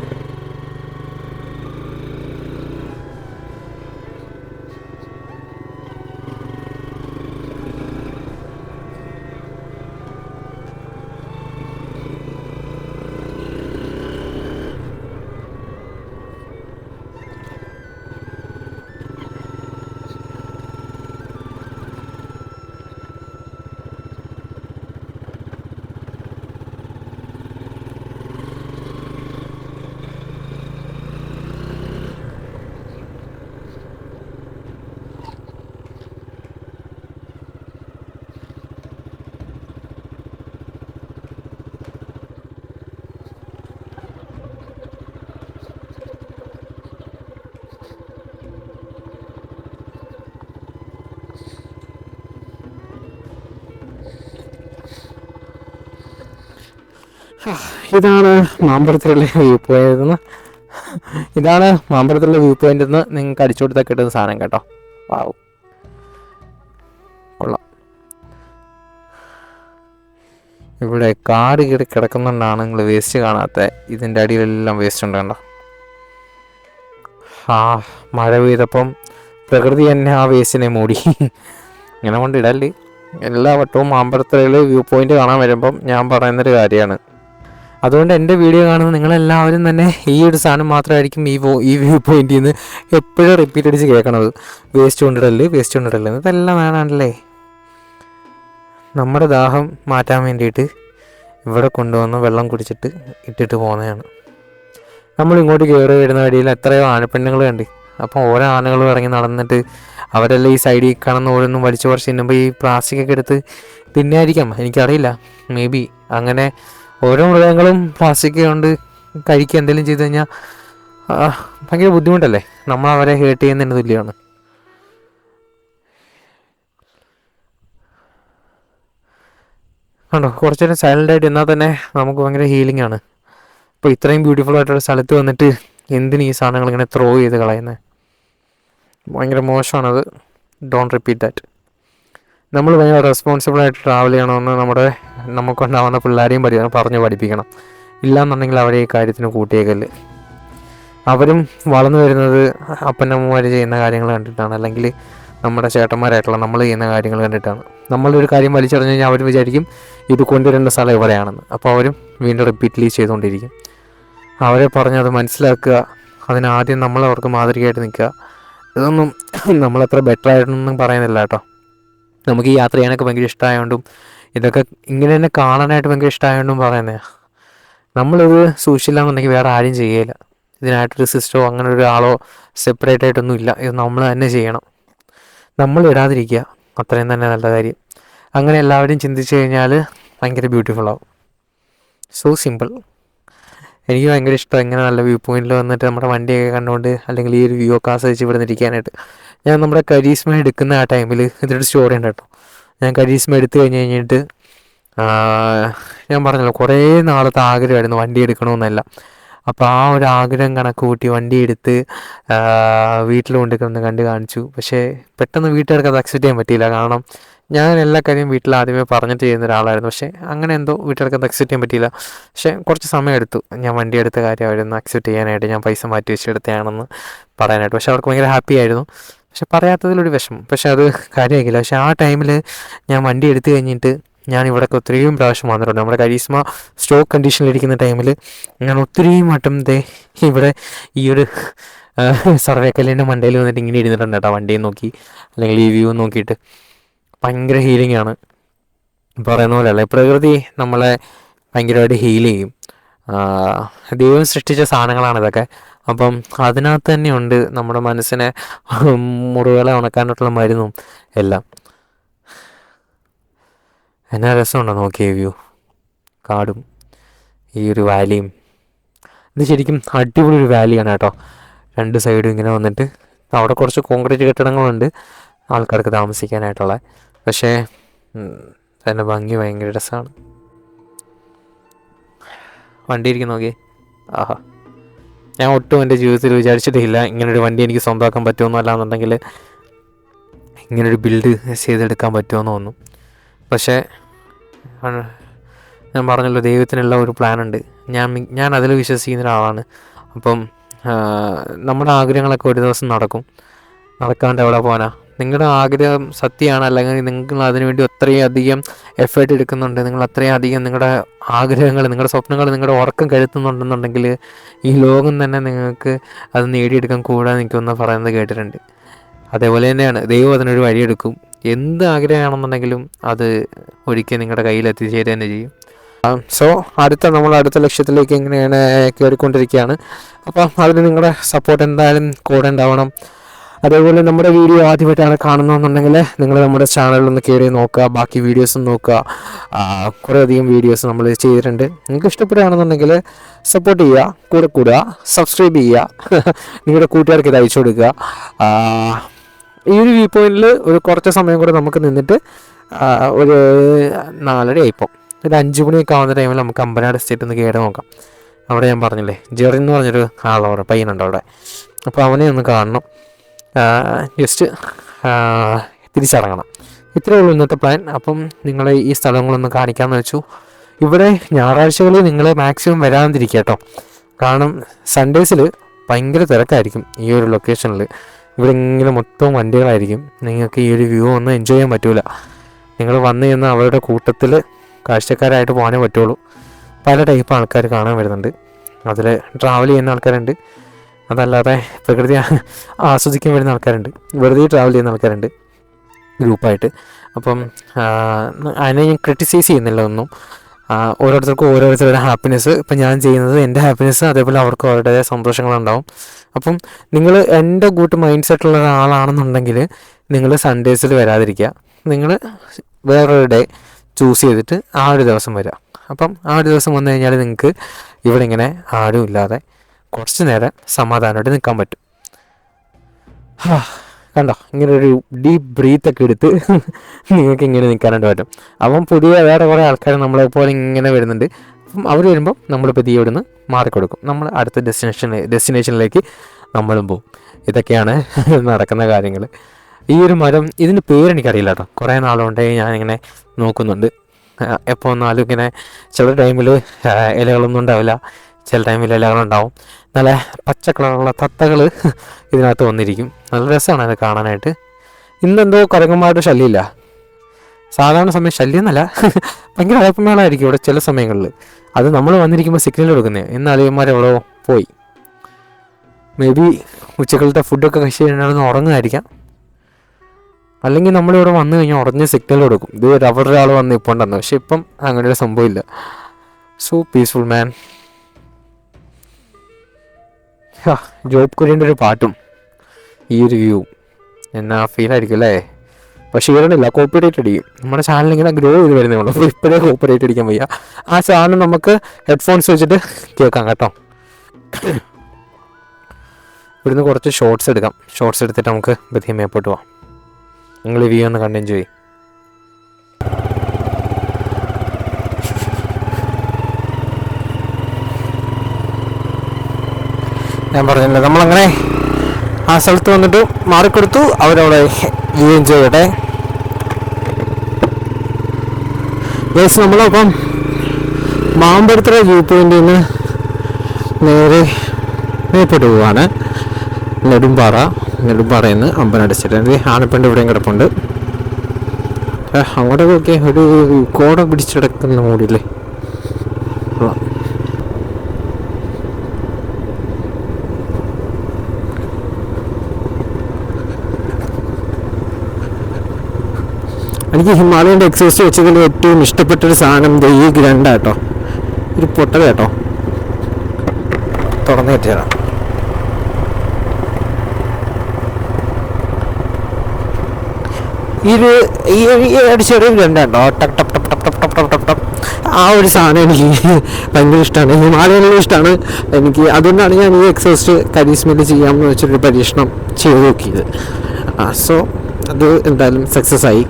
ഇതാണ് മാമ്പഴത്തിലുള്ള വ്യൂ പോയിന്റ്. ഇതാണ് മാമ്പഴത്തിലുള്ള വ്യൂ പോയിന്റ് എന്ന് നിങ്ങൾക്ക് അടിച്ചു കൊടുത്താൽ കിട്ടുന്ന സാധനം കേട്ടോ. വാവ്, കൊള്ളാം. ഇവിടെ കാട് കീറി കിടക്കുന്നുണ്ടാണ് നിങ്ങൾ വേസ്റ്റ് കാണാത്ത. ഇതിൻ്റെ അടിയിലെല്ലാം വേസ്റ്റ് ഉണ്ട് കണ്ടോ. മഴ പെയ്തപ്പം പ്രകൃതി തന്നെ ആ വേസ്റ്റിനെ മൂടി. ഇങ്ങനെ കൊണ്ടിടല്ലേ. എല്ലാ വട്ടവും മാമ്പഴത്തിലുള്ള വ്യൂ പോയിന്റ് കാണാൻ വരുമ്പം ഞാൻ പറയുന്നൊരു കാര്യമാണ്. അതുകൊണ്ട് എൻ്റെ വീഡിയോ കാണുന്ന നിങ്ങളെല്ലാവരും തന്നെ ഈ ഒരു സാധനം മാത്രമായിരിക്കും ഈ വ്യൂ പോയിന്റിൽ നിന്ന് എപ്പോഴും റിപ്പീറ്റ് അടിച്ച് കേൾക്കണത്. Waste കൊണ്ടിടല്, waste കൊണ്ടിടല്. ഇതെല്ലാം വേണമല്ലേ. നമ്മുടെ ദാഹം മാറ്റാൻ വേണ്ടിയിട്ട് ഇവിടെ കൊണ്ടുവന്ന് വെള്ളം കുടിച്ചിട്ട് ഇട്ടിട്ട് പോകുന്നതാണ്. നമ്മൾ ഇങ്ങോട്ട് കയറി വരുന്ന വഴിയിൽ എത്രയോ ആനപ്പെണ്ണുങ്ങൾ കണ്ട്. അപ്പം ഓരോ ആനകളും ഇറങ്ങി നടന്നിട്ട് അവരെല്ലാം ഈ സൈഡിൽ കാണുന്ന ഓരോന്നും വലിച്ചു കുറച്ച് തിന്നുമ്പോൾ ഈ പ്ലാസ്റ്റിക്കൊക്കെ എടുത്ത് തിന്നായിരിക്കാം, എനിക്കറിയില്ല. മേ ബി അങ്ങനെ ഓരോ മൃഗങ്ങളും പ്ലാസ്റ്റിക് കൊണ്ട് കഴിക്കുക എന്തെങ്കിലും ചെയ്ത് കഴിഞ്ഞാൽ ഭയങ്കര ബുദ്ധിമുട്ടല്ലേ. നമ്മൾ അവരെ ഹേർട്ട് ചെയ്യുന്നതിന് തുല്യമാണ്. കണ്ടോ, കുറച്ചു നേരം സൈലൻ്റ് ആയിട്ട് എന്നാൽ തന്നെ നമുക്ക് ഭയങ്കര ഹീലിംഗ് ആണ്. ഇപ്പോൾ ഇത്രയും ബ്യൂട്ടിഫുൾ ആയിട്ടുള്ള സ്ഥലത്ത് വന്നിട്ട് എന്തിന് ഈ സാധനങ്ങൾ ഇങ്ങനെ ത്രോ ചെയ്ത് കളയുന്നത്? ഭയങ്കര മോശമാണത്. Don't repeat that. നമ്മൾ ഭയങ്കര റെസ്പോൺസിബിളായിട്ട് ട്രാവൽ ചെയ്യണമെന്ന് നമുക്കുണ്ടാവുന്ന പിള്ളേരെയും പറഞ്ഞ് പഠിപ്പിക്കണം. ഇല്ലയെന്നുണ്ടെങ്കിൽ അവരെ ഈ കാര്യത്തിന് കൂട്ടിയേക്കല്ല്. അവരും വളർന്നു വരുന്നത് അപ്പനമ്മമാർ ചെയ്യുന്ന കാര്യങ്ങൾ കണ്ടിട്ടാണ്, അല്ലെങ്കിൽ നമ്മുടെ ചേട്ടന്മാരായിട്ടുള്ള നമ്മൾ ചെയ്യുന്ന കാര്യങ്ങൾ കണ്ടിട്ടാണ്. നമ്മളൊരു കാര്യം വലിച്ചെറിഞ്ഞ് കഴിഞ്ഞാൽ അവർ വിചാരിക്കും ഇത് കൊണ്ടുവരേണ്ട സ്ഥലം ഇവിടെയാണെന്ന്. അപ്പോൾ അവരും വീണ്ടും റിപ്പീറ്റ്ലി ചെയ്തുകൊണ്ടിരിക്കും. അവരെ പറഞ്ഞത് മനസ്സിലാക്കുക, അതിനാദ്യം നമ്മളവർക്ക് മാതൃകയായിട്ട് നിൽക്കുക. ഇതൊന്നും നമ്മളത്ര ബെറ്റർ ആയിട്ടൊന്നും പറയുന്നില്ല കേട്ടോ. നമുക്ക് ഈ യാത്ര ചെയ്യാനൊക്കെ ഭയങ്കര ഇഷ്ടമായതുകൊണ്ടും ഇതൊക്കെ ഇങ്ങനെ തന്നെ കാണാനായിട്ട് ഭയങ്കര ഇഷ്ടമായതുകൊണ്ടും പറയുന്നത്. നമ്മളിത് സൂക്ഷിച്ചില്ലാന്നുണ്ടെങ്കിൽ വേറെ ആരും ചെയ്യില്ല. ഇതിനായിട്ടൊരു സിസ്റ്റമോ അങ്ങനെ ഒരാളോ സെപ്പറേറ്റ് ആയിട്ടൊന്നും ഇല്ല. ഇത് നമ്മൾ തന്നെ ചെയ്യണം. നമ്മൾ ഇടാതിരിക്കുക, അത്രയും തന്നെ നല്ല കാര്യം. അങ്ങനെ എല്ലാവരും ചിന്തിച്ചു കഴിഞ്ഞാൽ ഭയങ്കര ബ്യൂട്ടിഫുള്ളാവും. So simple. എനിക്ക് ഭയങ്കര ഇഷ്ടം ഇങ്ങനെ നല്ല വ്യൂ പോയിന്റിൽ വന്നിട്ട് നമ്മുടെ വണ്ടിയൊക്കെ കണ്ടുകൊണ്ട്, അല്ലെങ്കിൽ ഈ ഒരു വ്യൂ ഒക്കെ ആസ്വദിച്ച് ഇവിടെ നിന്നിരിക്കാനായിട്ട്. ഞാൻ നമ്മുടെ കരീസ്മ എടുക്കുന്ന ആ ടൈമിൽ ഇതൊരു സ്റ്റോറി ഉണ്ട് കേട്ടോ. ഞാൻ കരീസ്മ എടുത്തു കഴിഞ്ഞിട്ട് ഞാൻ പറഞ്ഞല്ലോ കുറേ നാളത്തെ ആഗ്രഹമായിരുന്നു വണ്ടി എടുക്കണമെന്നല്ല. അപ്പോൾ ആ ഒരു ആഗ്രഹം കണക്ക് കൂട്ടി വണ്ടി എടുത്ത് വീട്ടിൽ കൊണ്ടുവന്ന് കണ്ട് കാണിച്ചു. പക്ഷേ പെട്ടെന്ന് വീട്ടുകാർക്ക് അത് അക്സെപ്റ്റ് ചെയ്യാൻ പറ്റിയില്ല. കാരണം ഞാൻ എല്ലാ കാര്യവും വീട്ടിൽ ആദ്യമേ പറഞ്ഞിട്ട് ചെയ്യുന്ന ഒരാളായിരുന്നു. പക്ഷേ അങ്ങനെ എന്തോ വീട്ടുകാർക്ക് അത് അക്സെപ്റ്റ് ചെയ്യാൻ പറ്റിയില്ല. പക്ഷേ കുറച്ച് സമയം എടുത്തു ഞാൻ വണ്ടി എടുത്ത കാര്യമായിരുന്നു അക്സെപ്റ്റ് ചെയ്യാനായിട്ട്. ഞാൻ പൈസ മാറ്റി വെച്ചെടുത്തതാണെന്ന് പറയാനായിട്ട്. പക്ഷേ അവർക്ക് ഭയങ്കര ഹാപ്പി ആയിരുന്നു. പക്ഷെ പറയാത്തതിലൊരു വിഷമം. പക്ഷേ അത് കാര്യമാക്കില്ല. പക്ഷേ ആ ടൈമിൽ ഞാൻ വണ്ടി എടുത്തു കഴിഞ്ഞിട്ട് ഞാൻ ഇവിടെയൊക്കെ ഒത്തിരിയും പ്രാവശ്യം വന്നിട്ടുണ്ട്. നമ്മുടെ കരീസ്മ സ്റ്റോക്ക് കണ്ടീഷനിലിരിക്കുന്ന ടൈമിൽ ഞാൻ ഒത്തിരിയും മട്ടും ഇവിടെ ഈ ഒരു സർവേക്കല്ലിൻ്റെ മണ്ടയിൽ വന്നിട്ട് ഇങ്ങനെ ഇരുന്നിട്ടുണ്ട് കേട്ടോ, വണ്ടിയും നോക്കി അല്ലെങ്കിൽ ഈ വ്യൂ നോക്കിയിട്ട്. ഭയങ്കര ഹീലിംഗ് ആണ്. പറയുന്ന പോലെയല്ല, പ്രകൃതി നമ്മളെ ഭയങ്കരമായിട്ട് ഹീൽ ചെയ്യും. ദൈവം സൃഷ്ടിച്ച സാധനങ്ങളാണ് ഇതൊക്കെ. അപ്പം അതിനകത്ത് തന്നെയുണ്ട് നമ്മുടെ മനസ്സിനെ മുറിവുകളെ ഉണക്കാനായിട്ടുള്ള മരുന്നും എല്ലാം. എന്നാ രസമുണ്ടോ നോക്കിയ വ്യൂ, കാടും ഈ ഒരു വാലിയും. ഇത് ശരിക്കും അടിപൊളി ഒരു വാലിയാണ് കേട്ടോ. രണ്ട് സൈഡും ഇങ്ങനെ വന്നിട്ട് അവിടെ കുറച്ച് കോൺക്രീറ്റ് കെട്ടിടങ്ങളുണ്ട് ആൾക്കാർക്ക് താമസിക്കാനായിട്ടുള്ള. പക്ഷേ അതിൻ്റെ ഭംഗി ഭയങ്കര രസമാണ്. വണ്ടി ഇരിക്കും നോക്കി. ആഹാ, ഞാൻ ഒട്ടും എൻ്റെ ജീവിതത്തിൽ വിചാരിച്ചിട്ടില്ല ഇങ്ങനൊരു വണ്ടി എനിക്ക് സ്വന്തമാക്കാൻ പറ്റുമെന്നോ അല്ലാന്നുണ്ടെങ്കിൽ ഇങ്ങനൊരു ബിൽഡ് ചെയ്തെടുക്കാൻ പറ്റുമെന്ന് തോന്നും. പക്ഷേ ഞാൻ പറഞ്ഞല്ലോ, ദൈവത്തിനുള്ള ഒരു പ്ലാനുണ്ട്. ഞാൻ അതിൽ വിശ്വസിക്കുന്ന ഒരാളാണ്. അപ്പം നമ്മുടെ ആഗ്രഹങ്ങളൊക്കെ ഒരു ദിവസം നടക്കും. നടക്കാണ്ട് എവിടെ പോകാനാ? നിങ്ങളുടെ ആഗ്രഹം സത്യമാണ്, അല്ലെങ്കിൽ നിങ്ങൾ അതിനുവേണ്ടി അത്രയും അധികം എഫേർട്ട് എടുക്കുന്നുണ്ട്, നിങ്ങൾ അത്രയും അധികം നിങ്ങളുടെ ആഗ്രഹങ്ങൾ, നിങ്ങളുടെ സ്വപ്നങ്ങൾ, നിങ്ങളുടെ ഉറക്കം കരുത്തുന്നുണ്ടെന്നുണ്ടെങ്കിൽ ഈ ലോകം തന്നെ നിങ്ങൾക്ക് അത് നേടിയെടുക്കാൻ കൂടാതെ നിൽക്കുമെന്ന് പറയുന്നത് കേട്ടിട്ടുണ്ട്. അതേപോലെ തന്നെയാണ് ദൈവം അതിനൊരു വഴിയെടുക്കും. എന്ത് ആഗ്രഹമാണെന്നുണ്ടെങ്കിലും അത് ഒരിക്കൽ നിങ്ങളുടെ കയ്യിൽ എത്തിച്ചേരുക തന്നെ ചെയ്യും. സോ നമ്മൾ അടുത്ത ലക്ഷ്യത്തിലേക്ക് ഇങ്ങനെയാണ് കയറിക്കൊണ്ടിരിക്കുകയാണ്. അപ്പം അതിന് നിങ്ങളുടെ സപ്പോർട്ട് എന്തായാലും കൂടെ ഉണ്ടാവണം. അതേപോലെ നമ്മുടെ വീഡിയോ ആദ്യമായിട്ടാണ് കാണുന്നതെന്നുണ്ടെങ്കിൽ നിങ്ങൾ നമ്മുടെ ചാനലൊന്ന് കയറി നോക്കുക, ബാക്കി വീഡിയോസും നോക്കുക. കുറേയധികം വീഡിയോസ് നമ്മൾ ചെയ്തിട്ടുണ്ട്. നിങ്ങൾക്ക് ഇഷ്ടപ്പെടുകയാണെന്നുണ്ടെങ്കിൽ സപ്പോർട്ട് ചെയ്യുക, കൂടെ കൂടുക, സബ്സ്ക്രൈബ് ചെയ്യുക, നിങ്ങളുടെ കൂട്ടുകാർക്ക് ഇത് അയച്ചു കൊടുക്കുക. ഈ ഒരു വ്യൂ പോയിന്റിൽ ഒരു കുറച്ച് സമയം കൂടെ നമുക്ക് നിന്നിട്ട് ഒരു 4:30 ആയിപ്പോൾ ഒരു 5 മണിയൊക്കെ ആവുന്ന ടൈമിൽ നമുക്ക് അമ്പനാട് എസ്റ്റേറ്റ് ഒന്ന് കയറി നോക്കാം. അവിടെ ഞാൻ പറഞ്ഞില്ലേ, ജെറി എന്ന് പറഞ്ഞൊരു ആളവിടെ പയ്യനുണ്ട് അവിടെ. അപ്പോൾ അവനെ ഒന്ന് കാണണം, ജസ്റ്റ് തിരിച്ചിറങ്ങണം. ഇത്രയേ ഉള്ളൂ ഇന്നത്തെ പ്ലാൻ. അപ്പം നിങ്ങളെ ഈ സ്ഥലങ്ങളൊന്ന് കാണിക്കാമെന്ന് വെച്ചു. ഇവിടെ ഞായറാഴ്ചകളിൽ നിങ്ങൾ മാക്സിമം വരാതിരിക്കുക കേട്ടോ. കാരണം സൺഡേസിൽ ഭയങ്കര തിരക്കായിരിക്കും ഈ ഒരു ലൊക്കേഷനിൽ. ഇവിടെ ഇങ്ങനെ മൊത്തം വണ്ടികളായിരിക്കും. നിങ്ങൾക്ക് ഈ ഒരു വ്യൂ ഒന്നും എൻജോയ് ചെയ്യാൻ പറ്റില്ല. നിങ്ങൾ വന്നു ചെന്ന് അവരുടെ കൂട്ടത്തിൽ കാഴ്ചക്കാരായിട്ട് പോകാനേ പറ്റുള്ളൂ. പല ടൈപ്പ് ആൾക്കാർ കാണാൻ വരുന്നുണ്ട്. അതിൽ ട്രാവൽ ചെയ്യുന്ന ആൾക്കാരുണ്ട്, അതല്ലാതെ പ്രകൃതി ആസ്വദിക്കാൻ വരുന്ന ആൾക്കാരുണ്ട്, വെറുതെ ട്രാവൽ ചെയ്യുന്ന ആൾക്കാരുണ്ട് ഗ്രൂപ്പായിട്ട്. അപ്പം അതിനെ ഞാൻ ക്രിട്ടിസൈസ് ചെയ്യുന്നില്ല ഒന്നും. ഓരോരുത്തർക്കും ഓരോരുത്തരുടെ ഹാപ്പിനെസ്. ഇപ്പം ഞാൻ ചെയ്യുന്നത് എൻ്റെ ഹാപ്പിനെസ്, അതേപോലെ അവർക്ക് അവരുടേതായ സന്തോഷങ്ങളുണ്ടാവും. അപ്പം നിങ്ങൾ എൻ്റെ കൂട്ട് മൈൻഡ് സെറ്റുള്ള ഒരാളാണെന്നുണ്ടെങ്കിൽ നിങ്ങൾ സൺഡേസിൽ വരാതിരിക്കുക. നിങ്ങൾ വേറൊരു ഡേ ചൂസ് ചെയ്തിട്ട് ആ ഒരു ദിവസം വരിക. അപ്പം ആ ഒരു ദിവസം വന്നു കഴിഞ്ഞാൽ നിങ്ങൾക്ക് ഇവിടെ ഇങ്ങനെ ആരും ഇല്ലാതെ കുറച്ച് നേരം സമാധാനമായിട്ട് നിൽക്കാൻ പറ്റും. കണ്ടോ, ഇങ്ങനെ ഒരു ഡീപ്പ് ബ്രീത്തൊക്കെ എടുത്ത് നിങ്ങൾക്ക് ഇങ്ങനെ നിൽക്കാനായിട്ട് പറ്റും. അപ്പം വേറെ കുറേ ആൾക്കാർ നമ്മളെപ്പോലെ ഇങ്ങനെ വരുന്നുണ്ട്. അപ്പം അവർ വരുമ്പോൾ നമ്മൾ പതിയെ ഇവിടുന്ന് മാറിക്കൊടുക്കും, നമ്മൾ അടുത്ത ഡെസ്റ്റിനേഷനിലേക്ക് നമ്മളും പോവും. ഇതൊക്കെയാണ് നടക്കുന്ന കാര്യങ്ങൾ. ഈ ഒരു മരം, ഇതിൻ്റെ പേരെനിക്കറിയില്ല കേട്ടോ. കുറേ നാളുകൊണ്ടേ ഞാനിങ്ങനെ നോക്കുന്നുണ്ട്. എപ്പോൾ വന്നാലും ഇങ്ങനെ ചില ടൈമിൽ ഇലകളൊന്നും ഉണ്ടാവില്ല, ചില ടൈമിൽ ഇലകളുണ്ടാവും. നല്ല പച്ച കളറുള്ള തത്തകൾ ഇതിനകത്ത് വന്നിരിക്കും. നല്ല രസമാണ് അത് കാണാനായിട്ട്. ഇന്നെന്തോ കുരങ്ങന്മാരുടെ ശല്യമില്ല. സാധാരണ സമയം ശല്യം എന്നല്ല, ഭയങ്കര അഴപ്പമേളായിരിക്കും ഇവിടെ ചില സമയങ്ങളിൽ. അത് നമ്മൾ വന്നിരിക്കുമ്പോൾ സിഗ്നൽ കൊടുക്കുന്നത്. ഇന്ന് അളിയന്മാരെവിടെയോ പോയി. മേ ബി ഉച്ചക്കലത്തെ ഫുഡൊക്കെ കഴിച്ച് കഴിഞ്ഞാൽ ഉറങ്ങുമായിരിക്കാം. അല്ലെങ്കിൽ നമ്മളിവിടെ വന്നു കഴിഞ്ഞാൽ ഉടനെ സിഗ്നൽ കൊടുക്കും, ഇത് അവരുടെ ആൾ വന്ന് ഇപ്പോൾ ഉണ്ടെന്ന്. പക്ഷെ ഇപ്പം അങ്ങനെ ഒരു സംഭവമില്ല. സോ പീസ്ഫുൾ മാൻ. ജോബ് കുര്യൻ്റെ ഒരു പാട്ടും ഈ ഒരു വ്യൂ എന്നാ ഫീലായിരിക്കും അല്ലേ? പക്ഷേ ഇവരണില്ല, കോപ്പറേറ്റ് അടിക്കും. നമ്മുടെ ചാനൽ ഇങ്ങനെ ഗ്രോ ചെയ്ത് വരുന്നേ ഉള്ളൂ. അപ്പോൾ ഇപ്പോഴേ കോപ്പറേറ്റ് അടിക്കാൻ വയ്യ. ആ സാധനം നമുക്ക് ഹെഡ്ഫോൺസ് വെച്ചിട്ട് കേൾക്കാം കേട്ടോ. ഇവിടുന്ന് കുറച്ച് ഷോർട്സ് എടുക്കാം. ഷോർട്സ് എടുത്തിട്ട് നമുക്ക് ബധിയ മേപ്പോട്ട് പോവാം. നിങ്ങൾ വ്യൂ ഒന്ന് കണ്ട് എൻജോയ് ചെയ്യും. ഞാൻ പറഞ്ഞില്ല, നമ്മളങ്ങനെ ആ സ്ഥലത്ത് വന്നിട്ട് മാറിക്കൊടുത്തു. അവരവിടെ വ്യൂ എൻജോയ് ചെയ്യട്ടെ. നമ്മളപ്പം മാമ്പഴത്തറ വ്യൂ പോയിന്റിൽ നിന്ന് നേരെ മേപ്പോട്ട് പോവാണ്. നെടുമ്പാറയിൽ നിന്ന് അമ്പലടച്ചിട്ട് ആനപ്പണ്ട് ഇവിടെയും കിടപ്പുണ്ട്. അങ്ങോട്ടൊക്കെ ഒരു കോട പിടിച്ചെടുക്കുന്ന മൂടില്ലേ. എനിക്ക് ഹിമാലയൻ്റെ എക്സോസ്റ്റ് വെച്ചതിൽ ഏറ്റവും ഇഷ്ടപ്പെട്ടൊരു സാധനം ഈ ഗ്രണ്ടാട്ടോ. ഒരു പൊട്ടല കേട്ടോ, തുറന്നു വെച്ചാൽ ഈ അടിച്ചൊരു ഗ്രണ്ടാട്ടോ. ടപ് ടപ് ടപ് ടപ് ടപ് ടപ് ടപ് ടപ്. ആ ഒരു സാധനം എനിക്ക് ഭയങ്കര ഇഷ്ടമാണ്. ഹിമാലയനിലും ഇഷ്ടമാണ് എനിക്ക്. അതുകൊണ്ടാണ് ഞാൻ ഈ എക്സോസ്റ്റ് കരിസ്മയിൽ ചെയ്യാമെന്ന് വെച്ചൊരു പരീക്ഷണം ചെയ്ത് നോക്കിയത്. സോ അത് എന്തായാലും സക്സസ് ആയി.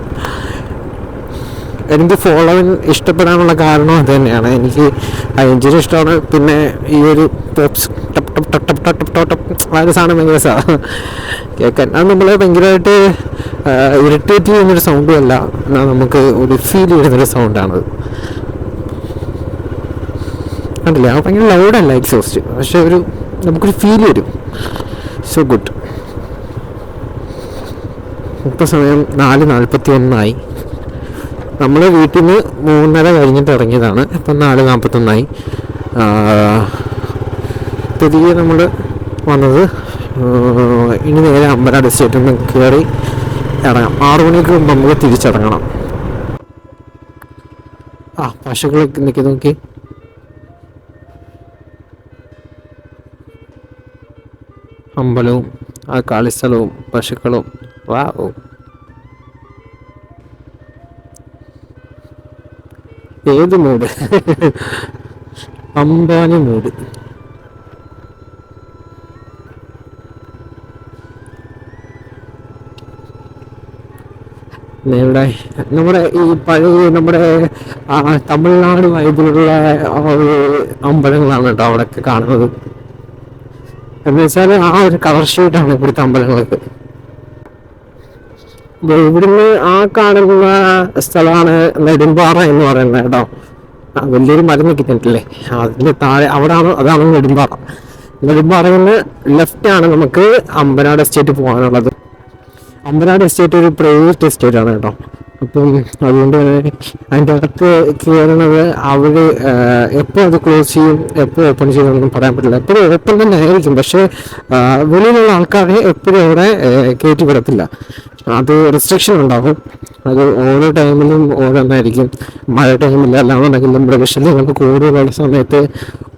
എനിക്ക് ഫോളോവിൻ ഇഷ്ടപ്പെടാനുള്ള കാരണം അത് തന്നെയാണ്. എനിക്ക് ആ എഞ്ചിൻ ഇഷ്ടമാണ്. പിന്നെ ഈ ഒരു പോപ്സ് ടപ് ടപ് ടപ് ടപ് ടപ് ടപ് ടപ് ആ ഒരു സാധനം ഭയങ്കര രസമാണ് കേൾക്കാൻ. അത് നമ്മളെ ഭയങ്കരമായിട്ട് ഇറിറ്റേറ്റ് ചെയ്യുന്നൊരു സൗണ്ടും അല്ല, എന്നാൽ നമുക്ക് ഒരു ഫീൽ ചെയ്യുന്നൊരു സൗണ്ടാണത്. കണ്ടില്ലേ, അത് ഭയങ്കര ലൗഡല്ല എക്സോസ്റ്റ്, പക്ഷെ നമുക്കൊരു ഫീൽ വരും. So good. ഇപ്പോൾ സമയം 4:41 നമ്മൾ വീട്ടിൽ നിന്ന് 3:30 കഴിഞ്ഞിട്ട് ഇറങ്ങിയതാണ്. ഇപ്പം 4:41. തിരികെ നമ്മൾ വന്നത് ഇനി നേരെ അമ്പലം എസ്റ്റേറ്റിൽ നിന്ന് കയറി ഇറങ്ങാം. 6 മണിക്ക് മുമ്പ് നമുക്ക് തിരിച്ചിറങ്ങണം. പശുക്കളൊക്കെ നിൽക്കി നോക്കി. അമ്പലവും ആ കളിസ്ഥലവും പശുക്കളും. ഏത് മൂഡ്, അംബാനി മൂഡ്. ഇവിടെ നമ്മുടെ ഈ പഴയ തമിഴ്നാട് വൈബിലുള്ള അമ്പലങ്ങളാണ് കേട്ടോ അവിടെയൊക്കെ കാണുന്നത്. എന്ന് വെച്ചാൽ ആ ഒരു കളർ ഷീറ്റാണ് ഇവിടുത്തെ അമ്പലങ്ങൾക്ക്. ഇവിടുന്ന് ആ കാണുന്ന സ്ഥലമാണ് നെടുമ്പാറ എന്ന് പറയുന്നത് കേട്ടോ. വലിയൊരു മരം നിൽക്കുന്നില്ലേ, അതിൻ്റെ താഴെ അതാണ് നെടുമ്പാറ. നെടുമ്പാറയിൽ നിന്ന് ലെഫ്റ്റാണ് നമുക്ക് അമ്പനാട് എസ്റ്റേറ്റ് പോകാനുള്ളത്. അമ്പനാട് എസ്റ്റേറ്റ് ഒരു പ്രൈവറ്റ് എസ്റ്റേറ്റ് ആണ് കേട്ടോ. അപ്പം അതുകൊണ്ട് തന്നെ അതിൻ്റെ അകത്ത് കയറുന്നത് അവർ എപ്പോൾ അത് ക്ലോസ് ചെയ്യും എപ്പോൾ ഓപ്പൺ ചെയ്യുമെന്നൊന്നും പറയാൻ പറ്റില്ല. എപ്പോഴും ഓപ്പൺ തന്നെ ആയിരിക്കും, പക്ഷേ വെളിയിലുള്ള ആൾക്കാരെ എപ്പോഴും അവിടെ കയറ്റി വിടത്തില്ല. അത് റെസ്ട്രിക്ഷൻ ഉണ്ടാകും. അത് ഓരോ ടൈമിലും ഓരോന്നായിരിക്കും. മഴ ടൈമിൽ അല്ലാന്നുണ്ടെങ്കിൽ മൃഗശല്യങ്ങൾക്ക് കൂടുതലുള്ള സമയത്ത്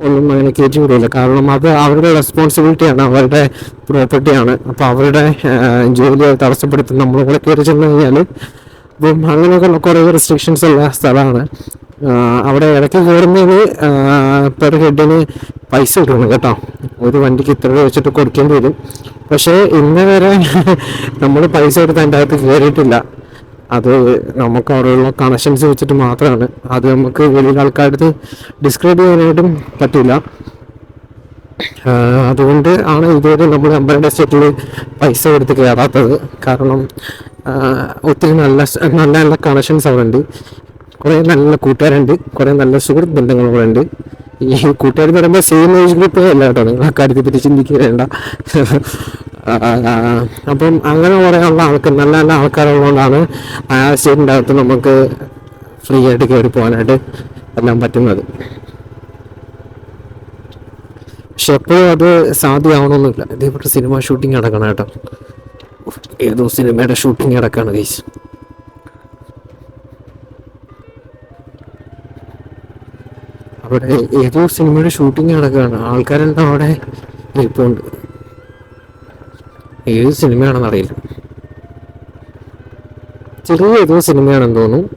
ഒന്നും അങ്ങനെ കയറ്റി വിടില്ല. കാരണം അത് അവരുടെ റെസ്പോൺസിബിലിറ്റിയാണ്, അവരുടെ പ്രോപ്പർട്ടിയാണ്. അപ്പോൾ അവരുടെ ജോലി തടസ്സപ്പെടുത്തി നമ്മളിവിടെ കയറി ചെന്ന് കഴിഞ്ഞാൽ അപ്പം അങ്ങനെയൊക്കെയുള്ള കുറേ റെസ്ട്രിക്ഷൻസ് ഉള്ള സ്ഥലമാണ്. അവിടെ ഇടയ്ക്ക് കയറുന്നതിന് പെർ ഹെഡിന് പൈസ കിട്ടണം കേട്ടോ. ഒരു വണ്ടിക്ക് ഇത്ര രൂപ വെച്ചിട്ട് കൊടുക്കേണ്ടി വരും. പക്ഷേ ഇന്ന് വരെ നമ്മൾ പൈസ എടുത്ത് അതിൻ്റെ അകത്ത് കയറിയിട്ടില്ല. അത് നമുക്ക് അവിടെയുള്ള കണക്ഷൻസ് വെച്ചിട്ട് മാത്രമാണ്. അത് നമുക്ക് വലിയ ആൾക്കാരുടെ ഡിസ്ക്രൈബ് ചെയ്യാനായിട്ടും പറ്റില്ല. അതുകൊണ്ട് ആണ് ഇതുവരെ നമ്മൾ അമ്പലം എസ്റ്റേറ്റിൽ പൈസ കൊടുത്ത് കയറാത്തത്. കാരണം ഒത്തിരി നല്ല നല്ല നല്ല കണക്ഷൻസ് അവിടെ ഉണ്ട്, കുറേ നല്ല കൂട്ടുകാരുണ്ട്, കുറേ നല്ല സുഹൃത്ത് ബന്ധങ്ങളുണ്ട്. ഈ കൂട്ടുകാർ എന്ന് പറയുമ്പോൾ സെയിം ഏജ് ഗ്രൂപ്പ് അല്ല കേട്ടോ, നിങ്ങൾ ആ കാര്യത്തെ പറ്റി ചിന്തിക്കേണ്ട. അപ്പം അങ്ങനെ കുറേ ഉള്ള ആൾക്കാർ, നല്ല നല്ല ആൾക്കാരുള്ളതുകൊണ്ടാണ് ആ സ്റ്റേറ്റിൻ്റെ അകത്ത് നമുക്ക് ഫ്രീ ആയിട്ട് കയറി പോകാനായിട്ട് എല്ലാം പറ്റുന്നത്. പക്ഷെ എപ്പോഴും അത് സാധ്യമാവണമെന്നില്ല. ഇതേപോലെ സിനിമ ഷൂട്ടിംഗ് നടക്കണം കേട്ടോ, ഏതോ സിനിമയുടെ ഷൂട്ടിംഗ് നടക്കുകയാണ് ഗൈസ്. അവിടെ ഏതോ സിനിമയുടെ ഷൂട്ടിംഗ് നടക്കുകയാണ്, ആൾക്കാരെല്ലാം അവിടെ ഇരിപ്പുണ്ട്. ഏത് സിനിമയാണെന്ന് അറിയില്ല, ചെറിയ ഏതോ സിനിമയാണെന്ന് തോന്നുന്നു.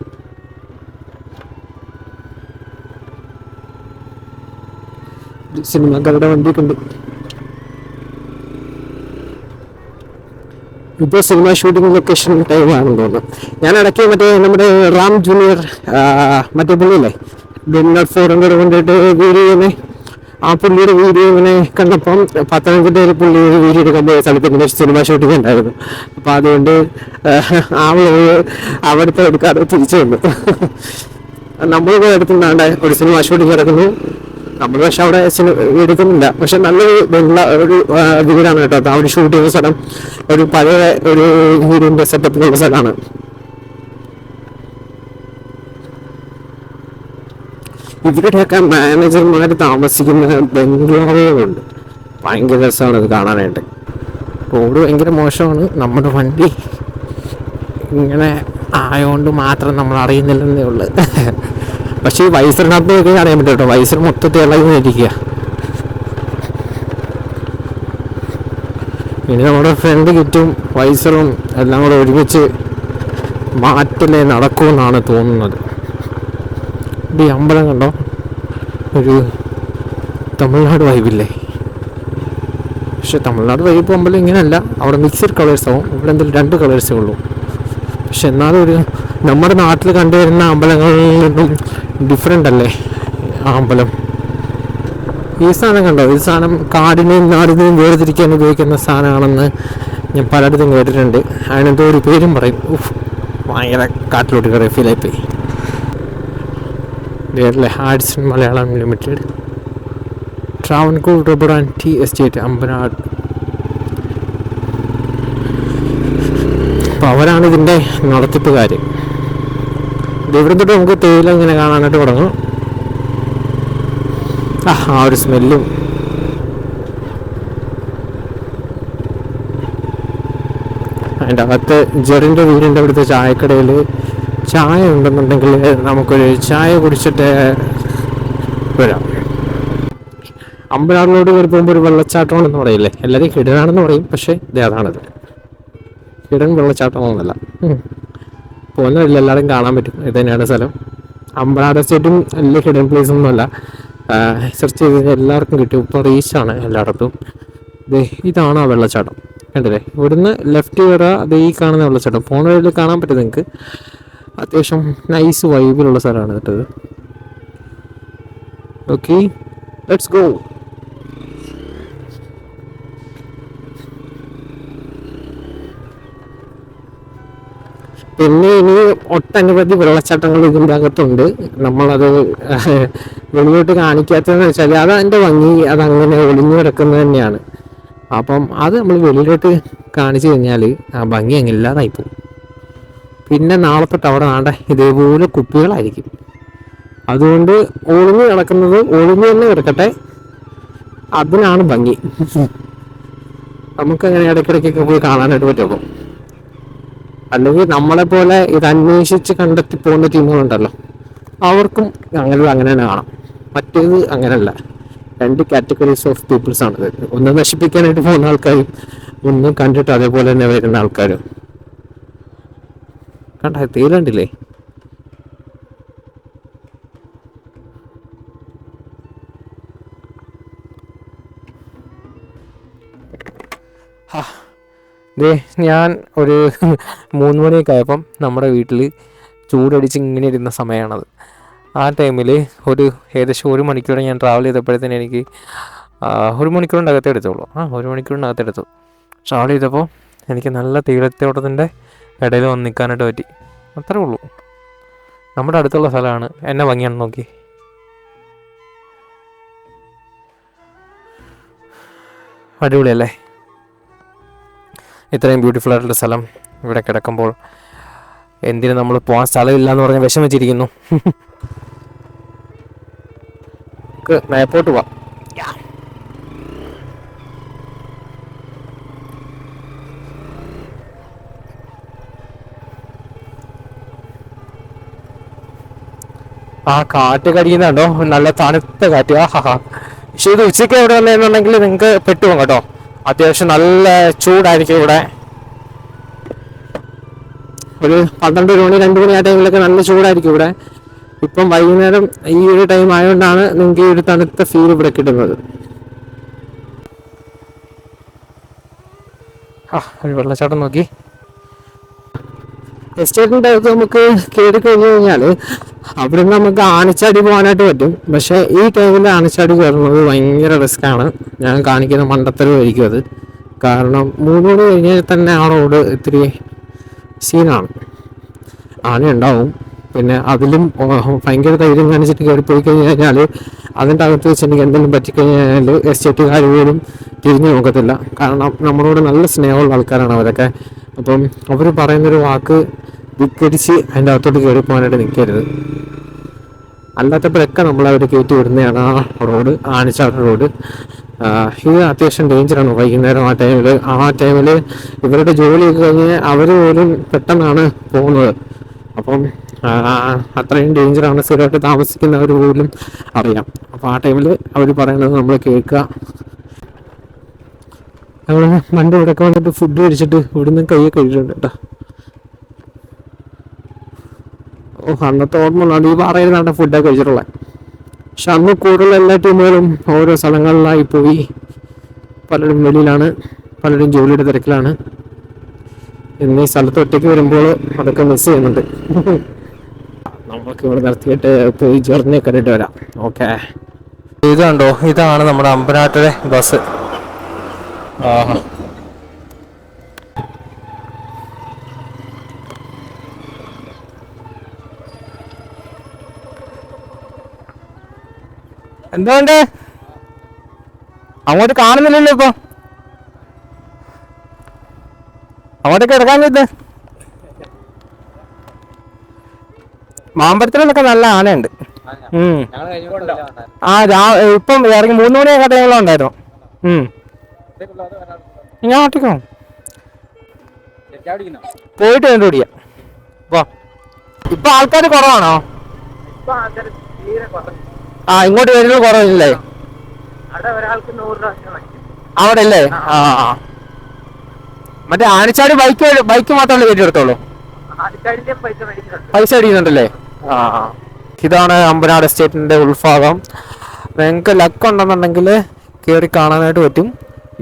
സിനിമാക്കാരുടെ വണ്ടിയൊക്കെ ഉണ്ട്. ഇപ്പോൾ സിനിമ ഷൂട്ടിംഗ് ലൊക്കേഷൻ ടൈമാണെന്ന് തോന്നുന്നു. ഞാൻ ഇടയ്ക്ക് മറ്റേ നമ്മുടെ റാം ജൂനിയർ മറ്റേ പുള്ളിയില്ലേ ബെന്നർ 400 കൊണ്ടിട്ട് വീഡിയോ ഇങ്ങനെ, ആ പുള്ളിയുടെ വീഡിയോ ഇങ്ങനെ കണ്ടപ്പം പത്തനംതിട്ടയിൽ പുള്ളി വീഡിയോ എടുക്കാൻ പോയ സ്ഥലത്ത് ഇങ്ങനെ സിനിമ ഷൂട്ടിംഗ് ഉണ്ടായിരുന്നു. അപ്പം അതുകൊണ്ട് ആ അവിടുത്തെ എടുക്കാതെ തിരിച്ചു വന്നു. നമ്മൾ പോയി എടുത്തുണ്ടാണ്ട് ഒരു സിനിമ ഷൂട്ടിംഗ് കിടക്കുന്നു. നമ്മൾ പക്ഷെ അവിടെ എടുക്കുന്നില്ല. പക്ഷെ നല്ലൊരു ഒരു വീടാണ് കേട്ടോ. അവിടെ ഷൂട്ട് ചെയ്യുന്ന സ്ഥലം ഒരു പഴയ ഒരു വീടിന്റെ സെറ്റപ്പിലുള്ള സ്ഥലമാണ്. ഇവരുടെയൊക്കെ മാനേജർമാർ താമസിക്കുന്ന ബംഗ്ലാവുകളുണ്ട്. ഭയങ്കര രസമാണ് അത് കാണാനായിട്ട്. റോഡ് ഭയങ്കര മോശമാണ്. നമ്മുടെ വണ്ടി ഇങ്ങനെ ആയതുകൊണ്ട് മാത്രം നമ്മൾ അറിയുന്നില്ലെന്നേ ഉള്ളു. പക്ഷേ ഈ വൈസറിനകത്തൊക്കെ അറിയാൻ പറ്റും കേട്ടോ, വൈസർ മൊത്തത്തിൽ ഇളകിയിരിക്കുക. ഇനി നമ്മുടെ ഫ്രണ്ട് കിറ്റും വൈസറും എല്ലാം കൂടെ ഒരുമിച്ച് മാറ്റലേ നടക്കുമെന്നാണ് തോന്നുന്നത്. ഈ അമ്പലം കണ്ടോ, ഒരു തമിഴ്നാട് വൈബില്ലേ. പക്ഷെ തമിഴ്നാട് വൈബ് അമ്പലം ഇങ്ങനെയല്ല, അവിടെ മിക്സഡ് കളേഴ്സ് ആവും. ഇവിടെ എന്തെങ്കിലും 2 കളേഴ്സേ ഉള്ളൂ. പക്ഷെ എന്നാലും ഒരു നമ്മുടെ നാട്ടിൽ കണ്ടുവരുന്ന അമ്പലങ്ങളിൽ നിന്നും ഡിഫറെൻ്റ് അല്ലേ ആ അമ്പലം. ഈ സാധനം കണ്ടോ, ഈ സാധനം കാടിനെയും നാടിനെയും വേർതിരിക്കാൻ ഉപയോഗിക്കുന്ന സാധനമാണെന്ന് ഞാൻ പലയിടത്തും കേട്ടിട്ടുണ്ട്. അതിനെന്തോ ഒരു പേരും പറയും. ഭയങ്കര കാട്ടിലോട്ട് കയറി ഫീലായിപ്പോയി. ഇതല്ലേ arts Malayalam limited, Travancore rubber and tea estate, Ambanad. അപ്പോൾ അവരാണ് ഇതിൻ്റെ നടത്തിപ്പുകാർ. ഇവിടെ തൊട്ട് നമുക്ക് തേയില ഇങ്ങനെ കാണാനായിട്ട് തുടങ്ങും. ആ ഒരു സ്മെല്ലും. അതിൻ്റെ അകത്ത് ജെറിൻ്റെ വീടിൻ്റെ അവിടുത്തെ ചായക്കടയിൽ ചായ ഉണ്ടെന്നുണ്ടെങ്കിൽ നമുക്കൊരു ചായ കുടിച്ചിട്ട് വരാം. അമ്പനാടിനോട് കയറി പോകുമ്പോൾ ഒരു വെള്ളച്ചാട്ടമാണെന്ന് പറയില്ലേ, എല്ലാവരും കിടനാണെന്ന് പറയും. പക്ഷേ ഇത് അതാണത്, കിടൻ വെള്ളച്ചാട്ടമൊന്നുമല്ല. പോകുന്ന വഴിയിൽ എല്ലാവരും കാണാൻ പറ്റും. ഇത് തന്നെയാണ് സ്ഥലം. അമ്പനാട് എസ്റ്റേറ്റും വലിയ ഹിഡൻ പ്ലേസ് ഒന്നുമല്ല. സെർച്ച് ചെയ്ത് എല്ലാവർക്കും കിട്ടും. ഇപ്പോൾ റീച്ചാണ് എല്ലായിടത്തും. ഇതാണ് ആ വെള്ളച്ചാട്ടം, കണ്ടില്ലേ? ഇവിടുന്ന് ലെഫ്റ്റ് കയറുക, അത് ഈ കാണുന്ന വെള്ളച്ചാട്ടം. പോണ വഴിയിൽ കാണാൻ പറ്റും നിങ്ങൾക്ക്. അത്യാവശ്യം നൈസ് വൈബിലുള്ള സ്ഥലമാണ് കേട്ടത്. Okay, let's go. പിന്നെ ഇനി ഒട്ടനവധി വെള്ളച്ചാട്ടങ്ങൾ ഇതിൻ്റെ അകത്തുണ്ട്. നമ്മളത് വെളിയോട്ട് കാണിക്കാത്തതെന്ന് വെച്ചാൽ അത് അതിൻ്റെ ഭംഗി അതങ്ങനെ ഒളിഞ്ഞു കിടക്കുന്നത് തന്നെയാണ്. അപ്പം അത് നമ്മൾ വെളിയിലോട്ട് കാണിച്ചു കഴിഞ്ഞാൽ ആ ഭംഗി അങ്ങ് ഇല്ലാതായിപ്പോവും. പിന്നെ നാളെ തൊട്ട് അവിടെ നാണ്ട ഇതേപോലെ കുപ്പികളായിരിക്കും. അതുകൊണ്ട് ഒളിഞ്ഞു കിടക്കുന്നത് ഒളിഞ്ഞു തന്നെ കിടക്കട്ടെ, അതിനാണ് ഭംഗി. നമുക്കങ്ങനെ ഇടയ്ക്കിടയ്ക്കൊക്കെ പോയി കാണാനായിട്ട് പറ്റുള്ളൂ. അല്ലെങ്കിൽ നമ്മളെപ്പോലെ ഇത് അന്വേഷിച്ച് കണ്ടെത്തി പോകുന്ന ടീമുകളുണ്ടല്ലോ, അവർക്കും അങ്ങനെ തന്നെ കാണാം. മറ്റേത് അങ്ങനെയല്ല. 2 കാറ്റഗറീസ് ഓഫ് പീപ്പിൾസ് ആണിത്. ഒന്ന് നശിപ്പിക്കാനായിട്ട് പോകുന്ന ആൾക്കാരും, ഒന്ന് കണ്ടിട്ട് അതേപോലെ തന്നെ വരുന്ന ആൾക്കാരും. കണ്ട തീരണ്ടില്ലേ? ദേ ഞാൻ ഒരു 3 മണിയൊക്കെ ആയപ്പം നമ്മുടെ വീട്ടിൽ ചൂടടിച്ച് ഇങ്ങനെ ഇരുന്ന സമയമാണത്. ആ ടൈമിൽ ഏകദേശം 1 മണിക്കൂർ ഞാൻ ട്രാവൽ ചെയ്തപ്പോഴത്തേന് എനിക്ക് 1 മണിക്കൂറിൻ്റെ അകത്തേ എടുത്തുള്ളൂ. 1 മണിക്കൂറിൻ്റെ അകത്തെടുത്തു. ട്രാവൽ ചെയ്തപ്പോൾ എനിക്ക് നല്ല തീരത്തോട്ടത്തിൻ്റെ ഇടയിൽ വന്ന് നിൽക്കാനായിട്ട് പറ്റി. അത്രേ ഉള്ളൂ. നമ്മുടെ അടുത്തുള്ള സ്ഥലമാണ്. എന്നെ ഭംഗിയാണ് നോക്കി. അടിപൊളിയല്ലേ? ഇത്രയും ബ്യൂട്ടിഫുൾ ആയിട്ടുള്ള സ്ഥലം ഇവിടെ കിടക്കുമ്പോൾ എന്തിനു നമ്മൾ പോകാൻ സ്ഥലമില്ല എന്ന് പറഞ്ഞ് വിഷം വെച്ചിരിക്കുന്നു. മേപ്പോട്ട് പോവാം. ആ കാറ്റ് കടിക്കുന്നുണ്ടോ? നല്ല തണുത്ത കാറ്റ്. പക്ഷെ ഇത് ഉച്ചയ്ക്ക് ഇവിടെ വന്നെന്നുണ്ടെങ്കിൽ നിങ്ങൾക്ക് പെട്ടുപോകും കേട്ടോ. അത്യാവശ്യം നല്ല ചൂടായിരിക്കും ഇവിടെ. ഒരു 12 മണി 2 മണി ആ ടൈമിലൊക്കെ നല്ല ചൂടായിരിക്കും ഇവിടെ. ഇപ്പം വൈകുന്നേരം ഈ ഒരു ടൈം ആയതുകൊണ്ടാണ് നിങ്ങൾക്ക് ഈ ഒരു തണുത്ത ഫീൽ ഇവിടെ കിട്ടുന്നത്. ഒരു വെള്ളച്ചാട്ടം നോക്കി. എസ്റ്റേറ്റിൻ്റെ അകത്ത് നമുക്ക് കയറി കഴിഞ്ഞു കഴിഞ്ഞാൽ അവിടെ നിന്ന് നമുക്ക് ആനച്ചാടി പോകാനായിട്ട് പറ്റും. പക്ഷേ ഈ ടൈമിൽ ആനച്ചാടി കയറുന്നത് ഭയങ്കര റിസ്ക്കാണ്. ഞാൻ കാണിക്കുന്ന മണ്ടത്തരമായിരിക്കും അത്. കാരണം 3 മണി കഴിഞ്ഞാൽ തന്നെ ആ റോഡ് ഇത്തിരി സീനാണ്. ആന ഉണ്ടാവും. പിന്നെ അതിലും ഭയങ്കര ധൈര്യം കാണിച്ചിട്ട് കയറിപ്പോയി കഴിഞ്ഞാൽ അതിൻ്റെ അകത്ത് വെച്ച് എനിക്ക് എന്തെങ്കിലും പറ്റിക്കഴിഞ്ഞാൽ എസ്റ്റേറ്റുകാർ പോലും തിരിഞ്ഞു നോക്കത്തില്ല. കാരണം നമ്മളോട് നല്ല സ്നേഹമുള്ള ആൾക്കാരാണ് അവരൊക്കെ. അപ്പം അവർ പറയുന്നൊരു വാക്ക് ധിക്കരിച്ച് അതിൻ്റെ അകത്തോട്ട് കയറി പോകാനായിട്ട് നിൽക്കരുത്. അല്ലാത്തപ്പോഴൊക്കെ നമ്മളവർ കയറ്റി വിടുന്നതാണ് ആ റോഡ്, ആനച്ചാട് റോഡ്. ഇത് അത്യാവശ്യം ഡേഞ്ചറാണ് വൈകുന്നേരം ആ ടൈമിൽ ഇവരുടെ ജോലിയൊക്കെ കഴിഞ്ഞ് അവർ പോലും പെട്ടെന്നാണ് പോകുന്നത്. അപ്പം അത്രയും ഡേഞ്ചറാണ്. സ്ഥിരമായിട്ട് താമസിക്കുന്നവർ പോലും അറിയാം. അപ്പോൾ ആ ടൈമിൽ അവർ പറയുന്നത് നമ്മൾ കേൾക്കുക. നമ്മൾ വണ്ടി ഇവിടെയൊക്കെ വന്നിട്ട് ഫുഡ് കഴിച്ചിട്ട് ഇവിടുന്ന് കൈയൊക്കെ കഴിച്ചിട്ടുണ്ട് കേട്ടോ. അന്നത്തെ ഓർമ്മകളാണ് ഈ പാറയിരുന്നാണ് ഫുഡൊക്കെ കഴിച്ചിട്ടുള്ളത്. പക്ഷെ അന്ന് കൂടുതൽ എല്ലാ ടീമുകളും ഓരോ സ്ഥലങ്ങളിലായി പോയി. പലരും വെളിയിലാണ്, പലരും ജോലിയുടെ തിരക്കിലാണ്. ഇന്ന് ഈ സ്ഥലത്ത് ഒറ്റയ്ക്ക് വരുമ്പോൾ അതൊക്കെ മിസ് ചെയ്യുന്നുണ്ട്. നമുക്ക് ഇവിടെ നിർത്തിയിട്ട് പോയി ജെർണിയെ കണ്ടിട്ട് വരാം. ഓക്കെ, ഇതുണ്ടോ? ഇതാണ് നമ്മുടെ അമ്പനാട്ടിലെ ബസ്. എന്തുകൊണ്ട് അങ്ങോട്ട് കാണുന്നില്ലല്ലോ ഇപ്പൊ? അങ്ങോട്ടൊക്കെ എടുക്കാൻ ഇത് മാമ്പഴത്തിലൊക്കെ നല്ല ആനയുണ്ട്. ഇപ്പം ഇറങ്ങി 3 മണിയൊക്കെ ടൈമിലും ഉണ്ടായിരുന്നു. ഞാൻ ഒറ്റയ്ക്കോ പോയിട്ട് കണ്ടുപിടിക്കാം. ഇപ്പൊ ആൾക്കാർ കുറവാണോ? ഇങ്ങോട്ട് വരുന്നത് കുറവില്ലേ? അവിടെ അല്ലേ? മറ്റേ ആനച്ചാടി ബൈക്ക് മാത്രമല്ലേ കയറ്റി എടുത്തോളൂ? പൈസ അടിക്കുന്നുണ്ടല്ലേ? ഇതാണ് അമ്പനാട് എസ്റ്റേറ്റിന്റെ ഉൾഭാഗം. നിങ്ങൾക്ക് ലക്ക് ഉണ്ടെന്നുണ്ടെങ്കിൽ കയറി കാണാനായിട്ട് പറ്റും.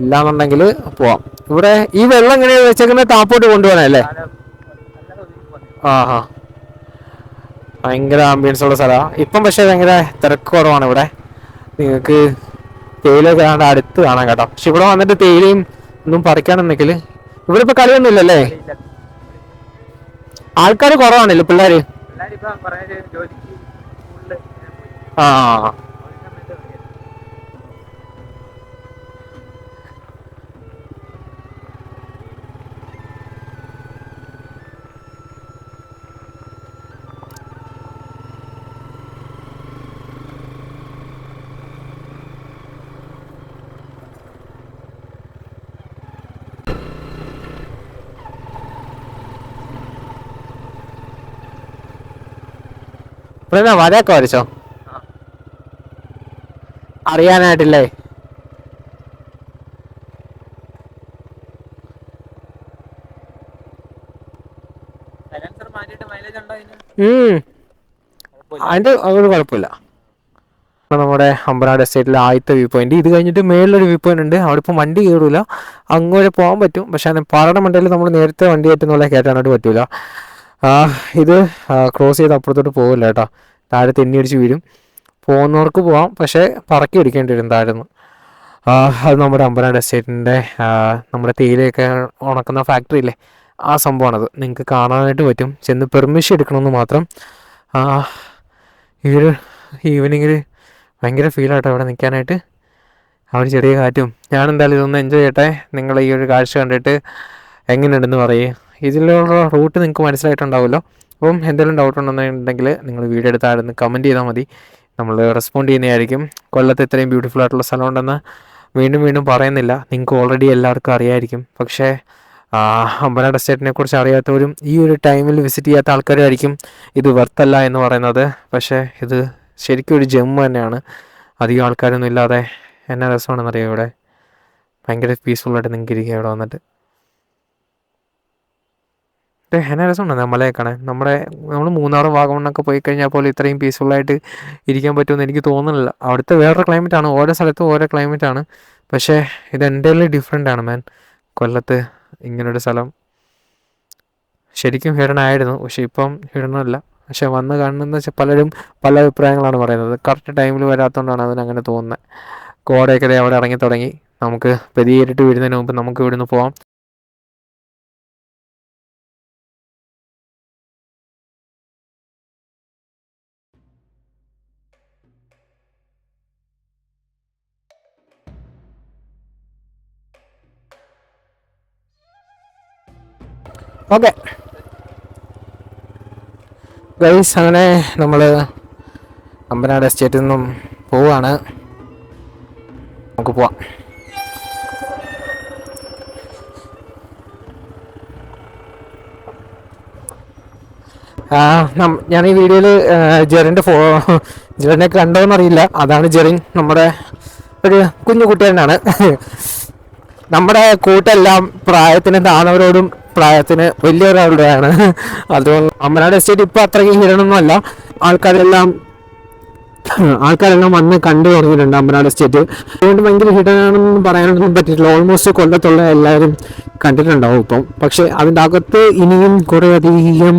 ഇല്ലാന്നുണ്ടെങ്കിൽ പോവാം. ഇവിടെ ഈ വെള്ളം ഇങ്ങനെ വെച്ചേക്കുന്ന താപ്പോട്ട് കൊണ്ടുപോകാനല്ലേ? ഭയങ്കര ആംബിയൻസ് ഉള്ള സ്ഥലമാണ് ഇപ്പം. പക്ഷെ ഭയങ്കര തിരക്ക് കുറവാണ് ഇവിടെ. നിങ്ങൾക്ക് തേയില കാണാൻ അടുത്ത് കാണാൻ കേട്ടോ. പക്ഷെ ഇവിടെ വന്നിട്ട് തേയിലയും ഒന്നും പറിക്കാനുണ്ടെങ്കിൽ ഇവിടെ ഇപ്പൊ കളിയൊന്നും ഇല്ലല്ലേ? ആൾക്കാർ കുറവാണല്ലോ, പിള്ളേര്. വരയൊക്കെ വരച്ചോ? അറിയാനായിട്ടില്ലേ? അതിന്റെ ഒരു കുഴപ്പമില്ല. നമ്മുടെ അമ്പനാട് എസ്റ്റേറ്റിലെ ആദ്യത്തെ വ്യൂ പോയിന്റ്. ഇത് കഴിഞ്ഞിട്ട് മേളിലൊരു വ്യൂ പോയിന്റ് ഉണ്ട്. അവിടെ ഇപ്പോൾ വണ്ടി കയറില്ല, അങ്ങോട്ട് പോകാൻ പറ്റും. പക്ഷേ അതിന് പാറയുടെ മണ്ടയിൽ നമ്മൾ നേരത്തെ വണ്ടി കയറ്റുന്നുള്ള കയറ്റാനായിട്ട് പറ്റില്ല. ഇത് ക്രോസ് ചെയ്ത് അപ്പുറത്തോട്ട് പോകില്ല കേട്ടോ, താഴെ തെന്നി അടിച്ച് വീഴും. പോകുന്നവർക്ക് പോവാം, പക്ഷേ പറക്കി അടിക്കേണ്ടി വരും താഴ്ന്ന്. അത് നമ്മുടെ അമ്പനാട് എസ്റ്റേറ്റിൻ്റെ നമ്മുടെ തേയിലയൊക്കെ ഉണക്കുന്ന ഫാക്ടറി ഇല്ലേ, ആ സംഭവമാണത്. നിങ്ങൾക്ക് കാണാനായിട്ട് പറ്റും. ചെന്ന് പെർമിഷൻ എടുക്കണമെന്ന് മാത്രം. ഈ ഒരു ഈവനിങ്ങിൽ ഭയങ്കര ഫീലായിട്ടോ അവിടെ നിൽക്കാനായിട്ട്. ആ ഒരു ചെറിയ കാറ്റും. ഞാനെന്തായാലും ഇതൊന്ന് എൻജോയ് ചെയ്യട്ടെ. നിങ്ങൾ ഈ ഒരു കാഴ്ച കണ്ടിട്ട് എങ്ങനെയുണ്ടെന്ന് പറയേ. ഇതിലുള്ള റൂട്ട് നിങ്ങൾക്ക് മനസ്സിലായിട്ടുണ്ടാവുമല്ലോ. അപ്പം എന്തെങ്കിലും ഡൗട്ട് ഉണ്ടെന്നുണ്ടെങ്കിൽ നിങ്ങൾ വീഡിയോ എടുത്തായിരുന്നു കമൻറ്റ് ചെയ്താൽ മതി, നമ്മൾ റെസ്പോണ്ട് ചെയ്യുന്നതായിരിക്കും. കൊല്ലത്ത് ഇത്രയും ബ്യൂട്ടിഫുൾ ആയിട്ടുള്ള സ്ഥലമുണ്ടെന്ന് വീണ്ടും വീണ്ടും പറയുന്നില്ല, നിങ്ങൾക്ക് ഓൾറെഡി എല്ലാവർക്കും അറിയായിരിക്കും. പക്ഷേ അമ്പനാട് എസ്റ്റേറ്റിനെ കുറിച്ച് അറിയാത്തവരും ഈ ഒരു ടൈമിൽ വിസിറ്റ് ചെയ്യാത്ത ആൾക്കാരായിരിക്കും ഇത് വെർത്തല്ല എന്ന് പറയുന്നത്. പക്ഷേ ഇത് ശരിക്കും ഒരു ജെമ്മ് തന്നെയാണ്. അധികം ആൾക്കാരൊന്നും ഇല്ലാതെ എന്നാ രസമാണെന്നറിയാം ഇവിടെ. ഭയങ്കര പീസ്ഫുള്ളായിട്ട് നിങ്ങൾക്ക് ഇരിക്കുക ഇവിടെ വന്നിട്ട്. എന്നാ രസമുണ്ട് മലയെ കാണാൻ. നമ്മൾ മൂന്നാർ വാഗമണ്ണൊക്കെ പോയി കഴിഞ്ഞാൽ പോലെ ഇത്രയും പീസ്ഫുള്ളായിട്ട് ഇരിക്കാൻ പറ്റുമെന്ന് എനിക്ക് തോന്നുന്നില്ല. അവിടുത്തെ വേറൊരു ക്ലൈമറ്റാണ്, ഓരോ സ്ഥലത്തും ഓരോ ക്ലൈമറ്റാണ്. പക്ഷേ ഇത് എൻ്റയർലി ഡിഫറെൻ്റ് ആണ് മാൻ. കൊല്ലത്ത് ഇങ്ങനൊരു സ്ഥലം ശരിക്കും ഹിഡനായിരുന്നു, പക്ഷേ ഇപ്പം ഹിഡനല്ല. പക്ഷെ വന്ന് കാണുന്നതെന്ന് വെച്ചാൽ പലരും പല അഭിപ്രായങ്ങളാണ് പറയുന്നത്. കറക്റ്റ് ടൈമിൽ വരാത്തതുകൊണ്ടാണ് അതിനങ്ങനെ തോന്നുന്നത്. കോടയൊക്കെ അവിടെ ഇറങ്ങി തുടങ്ങി. നമുക്ക് പെരിയേറിട്ട് വീഴുന്നതിന് മുമ്പ് നമുക്ക് ഇവിടുന്ന് പോവാം. ഓക്കെ ഗൈസ്, അങ്ങനെ നമ്മൾ അമ്പനാട് എസ്റ്റേറ്റിൽ നിന്നും പോവാണ്. നമുക്ക് പോവാം. ഞാൻ ഈ വീഡിയോയിൽ ജെറിനെ കണ്ടോന്നറിയില്ല. അതാണ് ജെറിൻ, നമ്മുടെ ഒരു കുഞ്ഞു കുട്ടിയാണ്. നമ്മുടെ കൂട്ടെല്ലാം പ്രായത്തിന് താണവരോടും പ്രായത്തിന് വലിയൊരാളുടെയാണ്. അതുകൊണ്ട് അമ്പനാട് എസ്റ്റേറ്റ് ഇപ്പോൾ അത്രയ്ക്ക് ഹിരണമൊന്നും അല്ല. ആൾക്കാരെല്ലാം വന്ന് കണ്ടു തുടങ്ങിയിട്ടുണ്ട് അമ്പനാട് എസ്റ്റേറ്റ്. അതുകൊണ്ട് ഭയങ്കര ഹിഡനാണെന്ന് പറയാനൊന്നും പറ്റിയിട്ടില്ല. ഓൾമോസ്റ്റ് കൊല്ലത്തുള്ള എല്ലാവരും കണ്ടിട്ടുണ്ടാവും ഇപ്പം. പക്ഷേ അതിൻ്റെ അകത്ത് ഇനിയും കുറേ അധികം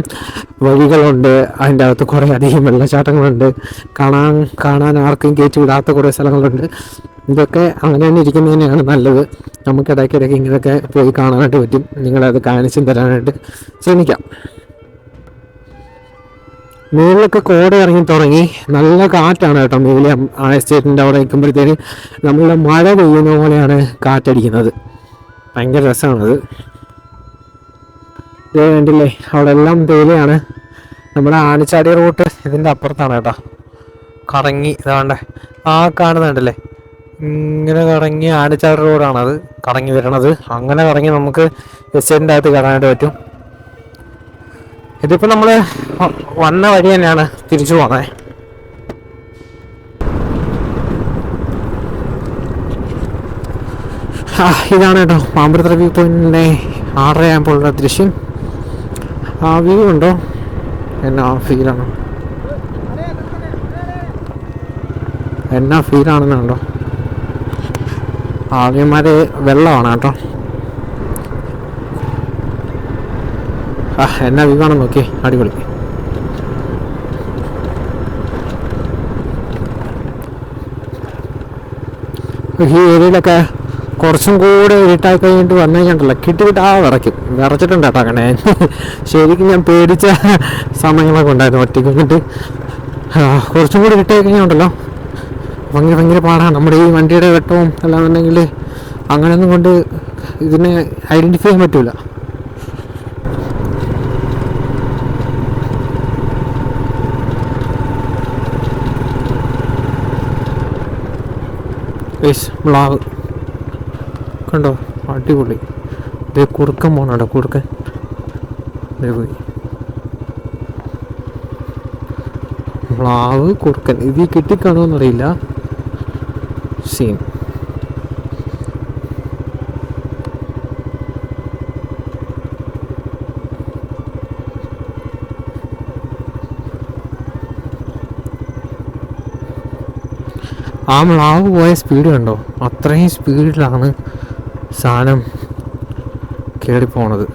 വഴികളുണ്ട്. അതിൻ്റെ അകത്ത് കുറേ അധികം വെള്ളച്ചാട്ടങ്ങളുണ്ട്. കാണാൻ ആർക്കും കയറ്റി വിടാത്ത കുറേ സ്ഥലങ്ങളുണ്ട്. ഇതൊക്കെ അങ്ങനെ തന്നെ ഇരിക്കുന്നത് തന്നെയാണ് നല്ലത്. നമുക്ക് ഇടയ്ക്കിടയ്ക്ക് ഇങ്ങനെയൊക്കെ പോയി കാണാനായിട്ട് പറ്റും. നിങ്ങളത് കാണിച്ചും തരാനായിട്ട് ശ്രമിക്കാം. മുകളിലൊക്കെ കോട ഇറങ്ങി തുടങ്ങി. നല്ല കാറ്റാണ് കേട്ടോ. മുകളിൽ ആ എസ്റ്റേറ്റിൻ്റെ അവിടെ നിൽക്കുമ്പോഴത്തേന് നമ്മളുടെ മഴ പെയ്യുന്ന പോലെയാണ് കാറ്റടിക്കുന്നത്. ഭയങ്കര രസമാണത്. ഇത് വേണ്ടില്ലേ, അവിടെ എല്ലാം തേയിലയാണ്. നമ്മുടെ ആനച്ചാടി റൂട്ട് ഇതിൻ്റെ അപ്പുറത്താണ് കേട്ടോ. കറങ്ങി ഇതാണ്ടേ ആ കാണുന്നുണ്ടല്ലേ, ഇങ്ങനെ കറങ്ങി ആനച്ചാടി റോഡാണത് കറങ്ങി വരണത്. അങ്ങനെ കറങ്ങി നമുക്ക് എസ്റ്റേറ്റിൻ്റെ അകത്ത് കയറാനായിട്ട് പറ്റും. ഇതിപ്പോൾ നമ്മൾ വന്ന വഴി തന്നെയാണ് തിരിച്ചു പോകുന്നത്. ഇതാണ് കേട്ടോ മാമ്പഴത്തറ വ്യൂ പോയിന്റിൻ്റെ 6 ആകുമ്പോഴുള്ള ദൃശ്യം. ആ വ്യൂ ഉണ്ടോ, എന്നാ ഫീലാണെന്നുണ്ടോ. ആദ്യന്മാർ വെള്ളമാണ് കേട്ടോ. എന്നാ വ്യൂ ആണെന്ന് നോക്കി, അടിപൊളി. ഈ ഏരിയയിലൊക്കെ കുറച്ചും കൂടെ ഇരുട്ടായി കഴിഞ്ഞിട്ട് വന്നു കഴിഞ്ഞിട്ടുണ്ടല്ലോ, വിറച്ചിട്ടുണ്ട് കേട്ടോ. അങ്ങനെ ശരിക്കും ഞാൻ പേടിച്ച സമയങ്ങളൊക്കെ ഉണ്ടായിരുന്നു ഒറ്റയ്ക്ക് വന്നിട്ട്. കുറച്ചും കൂടി ഇരുട്ടായി കഴിഞ്ഞുണ്ടല്ലോ ഭയങ്കര പാടാണ്. നമ്മുടെ ഈ വണ്ടിയുടെ വെട്ടവും അല്ലാന്നുണ്ടെങ്കിൽ അങ്ങനെയൊന്നും കൊണ്ട് ഇതിനെ ഐഡൻറ്റിഫൈ ചെയ്യാൻ പറ്റില്ല. മ്ലാവ് കണ്ടോ, അടിപൊളി. ഇത് കുറുക്കൻ പോണോ, കുറുക്കൻ പോയി. മ്ലാവ്, കുറുക്കൻ ഇത് കിട്ടിക്കാണോന്നറിയില്ല. സീൻ ആ മ്ലാവ് പോയ സ്പീഡ് കണ്ടോ? അത്രയും സ്പീഡിലാണ് സാധനം കയറിപ്പോണത്.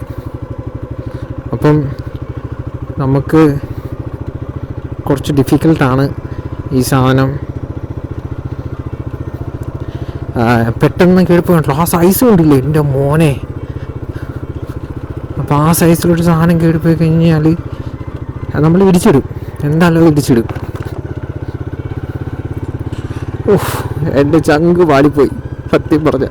അപ്പം നമുക്ക് കുറച്ച് ഡിഫിക്കൽട്ടാണ് ഈ സാധനം പെട്ടെന്ന് കയറിപ്പോയിട്ടോ. ആ സൈസ് കൊണ്ടില്ലേ എൻ്റെ മോനെ. അപ്പോൾ ആ സൈസിലൊരു സാധനം കയറിപ്പോയി കഴിഞ്ഞാൽ നമ്മൾ ഇടിച്ചിടും, എന്തായാലും ഇടിച്ചിടും. ഓഹ്, എൻ്റെ ചങ്ക് പാടിപ്പോയി സത്യം പറഞ്ഞ.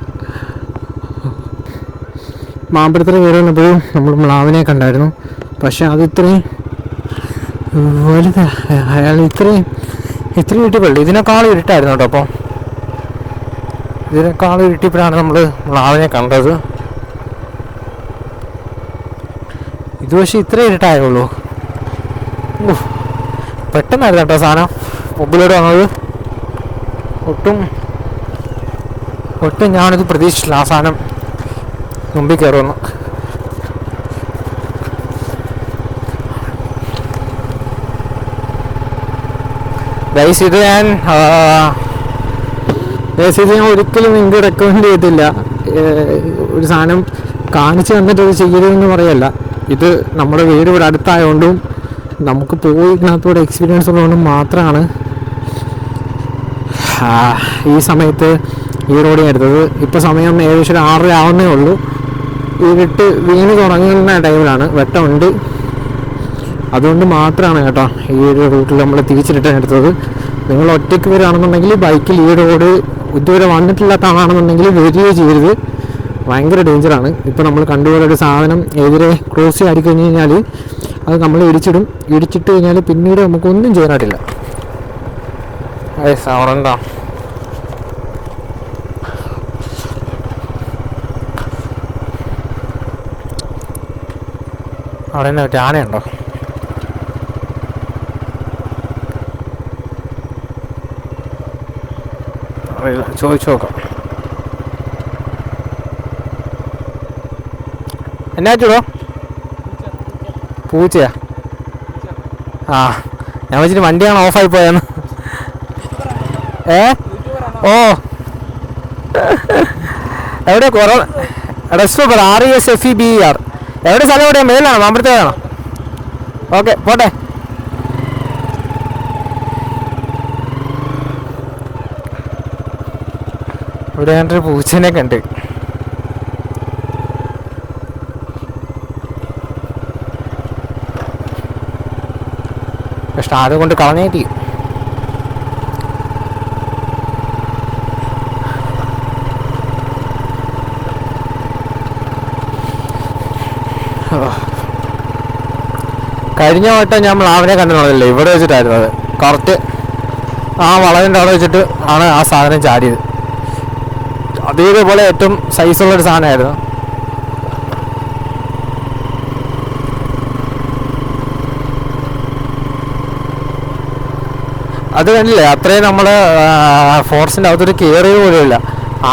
മാമ്പഴത്തിൽ കയറി വന്നപ്പോഴും നമ്മൾ മ്ലാവിനെ കണ്ടായിരുന്നു. പക്ഷെ അത് ഇത്രയും വലുത്, അയാൾ ഇത്രയും ഇട്ടിപ്പള്ളി ഇതിനേക്കാളും ഇരുട്ടായിരുന്നു കേട്ടോ. അപ്പോൾ ഇതിനേക്കാളും ഇരുട്ടിയപ്പോഴാണ് നമ്മൾ മ്ലാവിനെ കണ്ടത്. ഇത് പക്ഷേ ഇത്രേ ഇരുട്ടായുള്ളൂ. പെട്ടെന്നായിരുന്നു കേട്ടോ സാധനം മുമ്പിലോട്ട് വന്നത്. ഒട്ടും ഞാനിത് പ്രതീക്ഷിച്ചില്ല ആ സാധനം മുമ്പിൽ കയറുമെന്ന്. ഇത് ഞാൻ ഒരിക്കലും നിങ്ങൾക്ക് റെക്കമെൻഡ് ചെയ്തില്ല. ഒരു സാധനം കാണിച്ചു തന്നിട്ട് അത് ചെയ്യരുതെന്ന് പറയല്ല. ഇത് നമ്മുടെ വീട് ഇവിടെ അടുത്തായതുകൊണ്ടും നമുക്ക് പോയി ഇതിനകത്തൂടെ എക്സ്പീരിയൻസ് ഉള്ളതുകൊണ്ടും മാത്രമാണ് ഈ സമയത്ത് ഈ റോഡ് എടുത്തത്. ഇപ്പോൾ സമയം ഏകദേശം ഒരു 6:30 ആവുന്നേ ഉള്ളൂ. ഇരുട്ട് വീണ് തുടങ്ങുന്ന ടൈമിലാണ്, വെട്ടമുണ്ട്. അതുകൊണ്ട് മാത്രമാണ് കേട്ടോ ഈ ഒരു റൂട്ടിൽ നമ്മൾ തിരിച്ചിട്ട് എടുത്തത്. നിങ്ങൾ ഒറ്റയ്ക്ക് വരികയാണെന്നുണ്ടെങ്കിൽ ബൈക്കിൽ ഈ റോഡ് ഇതുവരെ വന്നിട്ടില്ലാത്ത ആളാണെന്നുണ്ടെങ്കിൽ വരികയോ ചെയ്യരുത്, ഭയങ്കര ഡേഞ്ചറാണ്. ഇപ്പോൾ നമ്മൾ കണ്ടുപോലെ ഒരു സാധനം എതിരെ ക്രോസ് ആയി കഴിഞ്ഞ് കഴിഞ്ഞാൽ അത് നമ്മൾ ഇടിച്ചിട്ട് കഴിഞ്ഞാൽ പിന്നീട് നമുക്കൊന്നും ചെയ്യാനായിട്ടില്ല. സൗണ്ടാ അവിടെ തന്നെ ഒരു ആനയുണ്ടോ? അറിയില്ല, ചോദിച്ചു നോക്കാം. എന്നാ ചൂടോ? പൂച്ചയാ? ആ, ഞാൻ വെച്ചിട്ട് വണ്ടിയാണ് ഓഫായി പോയെന്ന്. ഓ എവിടെ റെസ്റ്റോറൻറ്റ് RESFEBER എവിടെ സ്ഥലം? എവിടെയാ? മേലാണോ മാമ്പഴത്തേക്കാണോ? ഓക്കെ, പോട്ടെ. ഇവിടെ ഞാനൊരു പൂച്ചനെ കണ്ട്. പക്ഷെ ആരും കൊണ്ട് കളഞ്ഞേറ്റി. കഴിഞ്ഞ വട്ടം ഞാൻ മ്ലാവിനെ കണ്ടിട്ടുള്ളതല്ലേ, ഇവിടെ വെച്ചിട്ടായിരുന്നു അത്. കറക്റ്റ് ആ വളവിൻ്റെ അവിടെ വെച്ചിട്ട് ആണ് ആ സാധനം ചാടിയത്. അതേപോലെ ഏറ്റവും സൈസുള്ളൊരു സാധനമായിരുന്നു. അത് കണ്ടില്ലേ, അത്രയും നമ്മൾ ഫോറസ്റ്റിൻ്റെ അകത്തൊരു കയറിയത് പോലുമില്ല.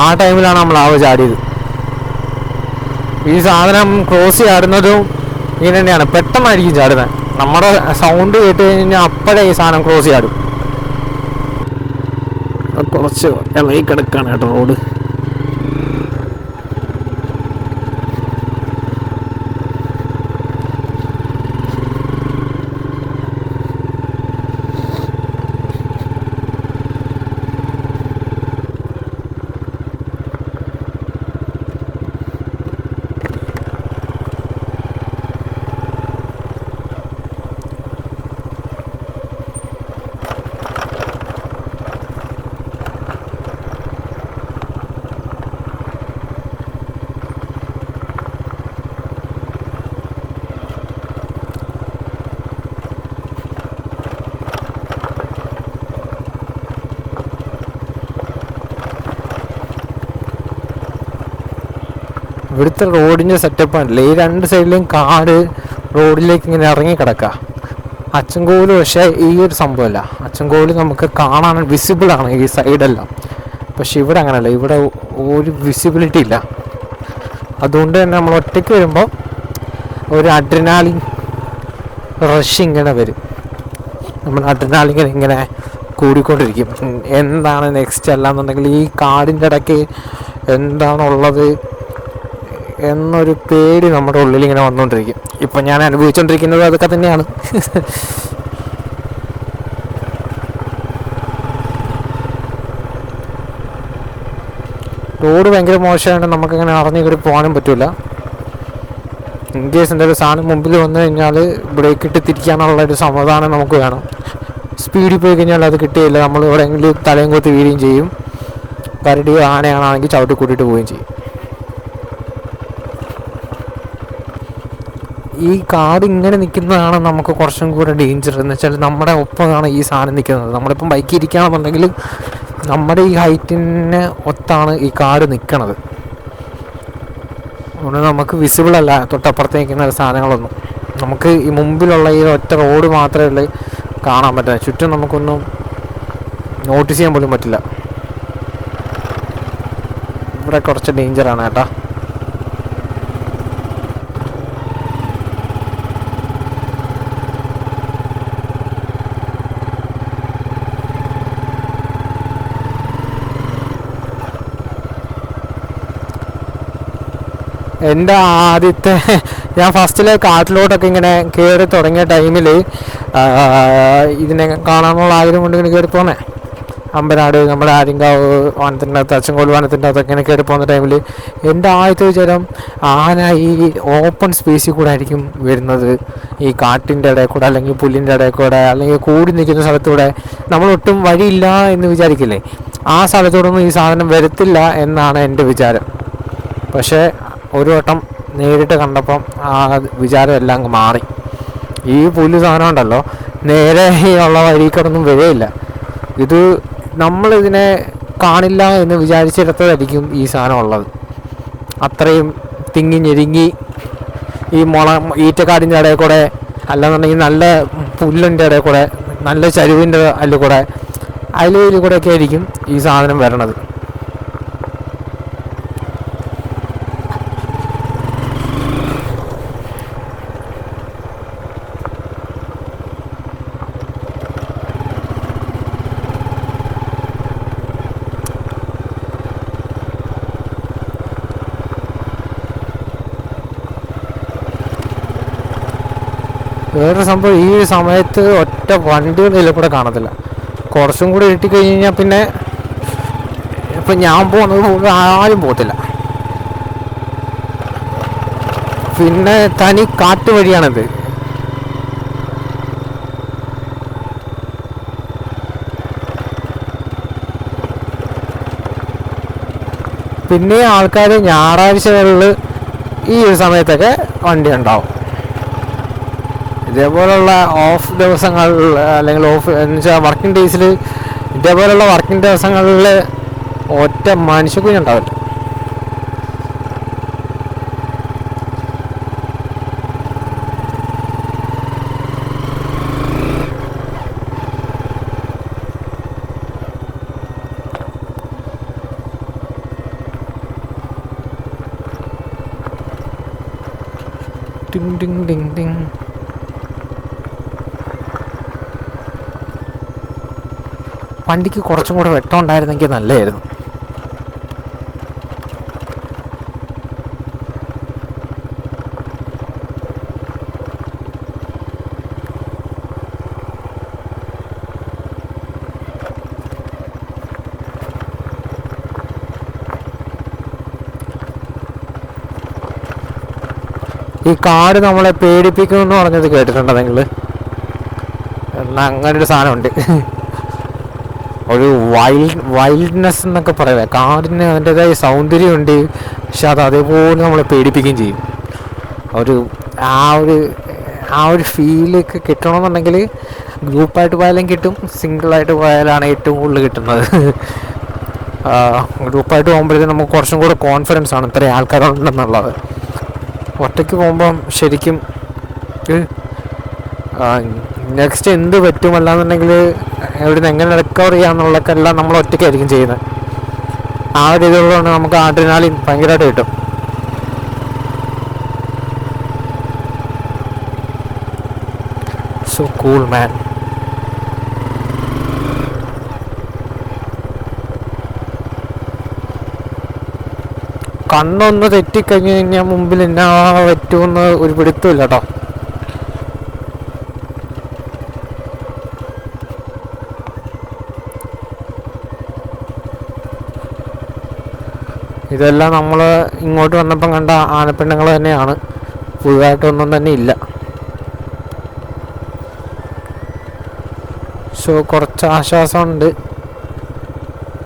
ആ ടൈമിലാണ് നമ്മൾ ചാടിയത്. ഈ സാധനം ക്രോസ് ചാടുന്നതും ഇങ്ങനെ തന്നെയാണ്, പെട്ടെന്നായിരിക്കും ചാടുന്നത്. നമ്മുടെ സൗണ്ട് കേട്ട് കഴിഞ്ഞാൽ അപ്പോഴേ ഈ സാധനം ക്രോസ് ചാടും. കുറച്ച് ഇളകി കിടക്കാണ് കേട്ടോ റോഡ്. ഇവിടുത്തെ റോഡിൻ്റെ സെറ്റപ്പാണല്ലേ, ഈ രണ്ട് സൈഡിലും കാട് റോഡിലേക്ക് ഇങ്ങനെ ഇറങ്ങി കിടക്കുക. അച്ചൻകോവിൽ പക്ഷേ ഈ ഒരു സംഭവമല്ല. അച്ചൻകോവിൽ നമുക്ക് കാണാൻ വിസിബിളാണ് ഈ സൈഡെല്ലാം. പക്ഷെ ഇവിടെ അങ്ങനെയല്ല, ഇവിടെ ഒരു വിസിബിലിറ്റി ഇല്ല. അതുകൊണ്ട് തന്നെ നമ്മൾ ഒറ്റയ്ക്ക് വരുമ്പോൾ ഒരു അഡ്രിനാലിൻ റഷ് ഇങ്ങനെ വരും. നമ്മൾ അഡ്രിനാലിൻ ഇങ്ങനെ കൂടിക്കൊണ്ടിരിക്കും. എന്താണ് നെക്സ്റ്റ് അല്ലാന്നുണ്ടെങ്കിൽ ഈ കാടിൻ്റെ ഇടയ്ക്ക് എന്താണുള്ളത് എന്നൊരു പേടി നമ്മുടെ ഉള്ളിൽ ഇങ്ങനെ വന്നുകൊണ്ടിരിക്കും. ഇപ്പം ഞാൻ അനുഭവിച്ചുകൊണ്ടിരിക്കുന്നത് അതൊക്കെ തന്നെയാണ്. റോഡ് ഭയങ്കര മോശമായിട്ട് നമുക്കിങ്ങനെ അറിഞ്ഞു കയറി പോകാനും പറ്റില്ല. ഇൻ കേസ് എന്തെങ്കിലും സാധനം മുമ്പിൽ വന്നു കഴിഞ്ഞാൽ ബ്രേക്ക് ഇട്ട് തിരിക്കാനുള്ളൊരു സമാധാനം നമുക്ക് വേണം. സ്പീഡിൽ പോയി കഴിഞ്ഞാൽ അത് കിട്ടുകയില്ല. നമ്മൾ എവിടെയെങ്കിലും തലയും കൊത്തി വീഴുകയും ചെയ്യും. കരടി ആനയാണെങ്കിൽ ചവിട്ടി കൂട്ടിയിട്ട് പോവുകയും ചെയ്യും. ഈ കാട് ഇങ്ങനെ നിൽക്കുന്നതാണ് നമുക്ക് കുറച്ചും കൂടെ ഡേഞ്ചർ. എന്ന് വെച്ചാൽ നമ്മുടെ ഒപ്പമാണ് ഈ സാധനം നിൽക്കുന്നത്. നമ്മളിപ്പം ബൈക്കിൽ ഇരിക്കുകയാണെന്നുണ്ടെങ്കിൽ നമ്മുടെ ഈ ഹൈറ്റിന് ഒത്താണ് ഈ കാട് നിൽക്കണത്. അതുകൊണ്ട് നമുക്ക് വിസിബിൾ അല്ല തൊട്ടപ്പുറത്ത് നിൽക്കുന്ന സാധനങ്ങളൊന്നും. നമുക്ക് ഈ മുമ്പിലുള്ള ഈ ഒറ്റ റോഡ് മാത്രമേ ഉള്ളൂ കാണാൻ പറ്റുക. ചുറ്റും നമുക്കൊന്നും നോട്ടീസ് ചെയ്യാൻ പോലും പറ്റില്ല. ഇവിടെ കുറച്ച് ഡേഞ്ചറാണ് കേട്ടോ. എൻ്റെ ആദ്യത്തെ ഞാൻ ഫസ്റ്റിലെ കാട്ടിലോട്ടൊക്കെ ഇങ്ങനെ കയറി തുടങ്ങിയ ടൈമിൽ ഇതിനെ കാണാനുള്ള ആഗ്രഹം കൊണ്ട് ഇങ്ങനെ കയറി പോന്നേ. അമ്പനാട്, നമ്മുടെ ആര്യങ്കാവ് വനത്തിൻ്റെ അകത്ത്, അച്ചൻകോൽ വനത്തിൻ്റെ അകത്തൊക്കെ ഇങ്ങനെ കയറി പോകുന്ന ടൈമിൽ എൻ്റെ ആദ്യത്തെ വിചാരം ആന ഈ ഓപ്പൺ സ്പേസിൽ കൂടെ ആയിരിക്കും വരുന്നത്. ഈ കാട്ടിൻ്റെ ഇടയിൽ കൂടെ അല്ലെങ്കിൽ പുല്ലിൻ്റെ ഇടയിൽ കൂടെ അല്ലെങ്കിൽ കൂടി നിൽക്കുന്ന സ്ഥലത്തൂടെ നമ്മളൊട്ടും വഴിയില്ല എന്ന് വിചാരിക്കില്ലേ, ആ സ്ഥലത്തോടൊന്നും ഈ സാധനം വരത്തില്ല എന്നാണ് എൻ്റെ വിചാരം. പക്ഷേ ഒരു വട്ടം നേരിട്ട് കണ്ടപ്പം ആ വിചാരം എല്ലാം അങ്ങ് മാറി. ഈ പുല്ല് സാധനം ഉണ്ടല്ലോ നേരെ ഉള്ള വഴിക്കൊന്നും വരികയില്ല. ഇത് നമ്മളിതിനെ കാണില്ല എന്ന് വിചാരിച്ചിടത്തായിരിക്കും ഈ സാധനം ഉള്ളത്. അത്രയും തിങ്ങി ഞെരുങ്ങി ഈ ഈറ്റക്കാടിൻ്റെ ഇടയിൽ കൂടെ അല്ലാന്നുണ്ടെങ്കിൽ നല്ല പുല്ലിൻ്റെ ഇടയിൽ കൂടെ നല്ല ചരുവിൻ്റെ അതിൽ കൂടെ അതിൽ കൂടെയൊക്കെ ആയിരിക്കും ഈ സാധനം വരണത്. വേറൊരു സംഭവം, ഈ സമയത്ത് ഒറ്റ വണ്ടികൾ ഇതിൽ കൂടെ കാണത്തില്ല. കുറച്ചും കൂടി ഇട്ടിക്കഴിഞ്ഞ് കഴിഞ്ഞാൽ പിന്നെ ഇപ്പം ഞാൻ പോകുന്നത് ആരും പോകത്തില്ല. പിന്നെ തനി കാട്ടുവഴിയാണിത്. പിന്നെ ആൾക്കാർ ഞായറാഴ്ചകളിൽ ഈ ഒരു സമയത്തൊക്കെ വണ്ടി ഉണ്ടാവും. ഇതേപോലുള്ള ഓഫ് ദിവസങ്ങൾ അല്ലെങ്കിൽ ഓഫ് എന്ന് വെച്ചാൽ വർക്കിംഗ് ഡേയ്സിൽ ഇതേപോലുള്ള വർക്കിംഗ് ദിവസങ്ങളിൽ ഒറ്റ മനുഷ്യക്കുഞ്ഞ് ഉണ്ടാവില്ല. ടിങ് ടിങ് ടിങ് ടിങ്. വണ്ടിക്ക് കുറച്ചും കൂടെ വെട്ടം ഉണ്ടായിരുന്നെങ്കിൽ നല്ലതായിരുന്നു. ഈ കാട് നമ്മളെ പേടിപ്പിക്കുമെന്ന് പറഞ്ഞത് കേട്ടിട്ടുണ്ടോ നിങ്ങൾ? എന്നാൽ അങ്ങനൊരു സാധനമുണ്ട്. ഒരു വൈൽഡ്നെസ് എന്നൊക്കെ പറയാം. കാടിന് അതിൻ്റെതായ സൗന്ദര്യമുണ്ട്, പക്ഷെ അത് അതേപോലെ നമ്മളെ പേടിപ്പിക്കുകയും ചെയ്യും. ആ ഒരു ഫീലൊക്കെ കിട്ടണമെന്നുണ്ടെങ്കിൽ ഗ്രൂപ്പായിട്ട് പോയാലും കിട്ടും, സിംഗിളായിട്ട് പോയാലാണ് ഏറ്റവും കൂടുതൽ കിട്ടുന്നത്. ഗ്രൂപ്പായിട്ട് പോകുമ്പോഴത്തേക്കും നമുക്ക് കുറച്ചും കൂടെ കോൺഫിഡൻസ് ആണ് ഇത്രയും ആൾക്കാരുണ്ടെന്നുള്ളത്. ഒറ്റയ്ക്ക് പോകുമ്പം ശരിക്കും നെക്സ്റ്റ് എന്ത് പറ്റുമല്ലാന്നുണ്ടെങ്കിൽ എവിടെ നിന്ന് എങ്ങനെ റിക്കവർ ചെയ്യാന്നുള്ളതൊക്കെ എല്ലാം നമ്മൾ ഒറ്റയ്ക്കായിരിക്കും ചെയ്യുന്നത്. ആ ഒരു രീതിയിലുള്ളതാണ് നമുക്ക് അഡ്രിനാലിൻ ഭയങ്കരമായിട്ട് കിട്ടും. So cool man. കണ്ണൊന്ന് തെറ്റിക്കഴിഞ്ഞ് കഴിഞ്ഞാൽ മുമ്പിൽ എന്നാ പറ്റുമെന്ന് ഒരു പിടുത്തമില്ല കേട്ടോ. ഇതെല്ലാം നമ്മൾ ഇങ്ങോട്ട് വന്നപ്പം കണ്ട ആനപ്പിണ്ടങ്ങൾ തന്നെയാണ്, പുതുതായിട്ടൊന്നും തന്നെ ഇല്ല. സോ കുറച്ച് ആശ്വാസമുണ്ട്.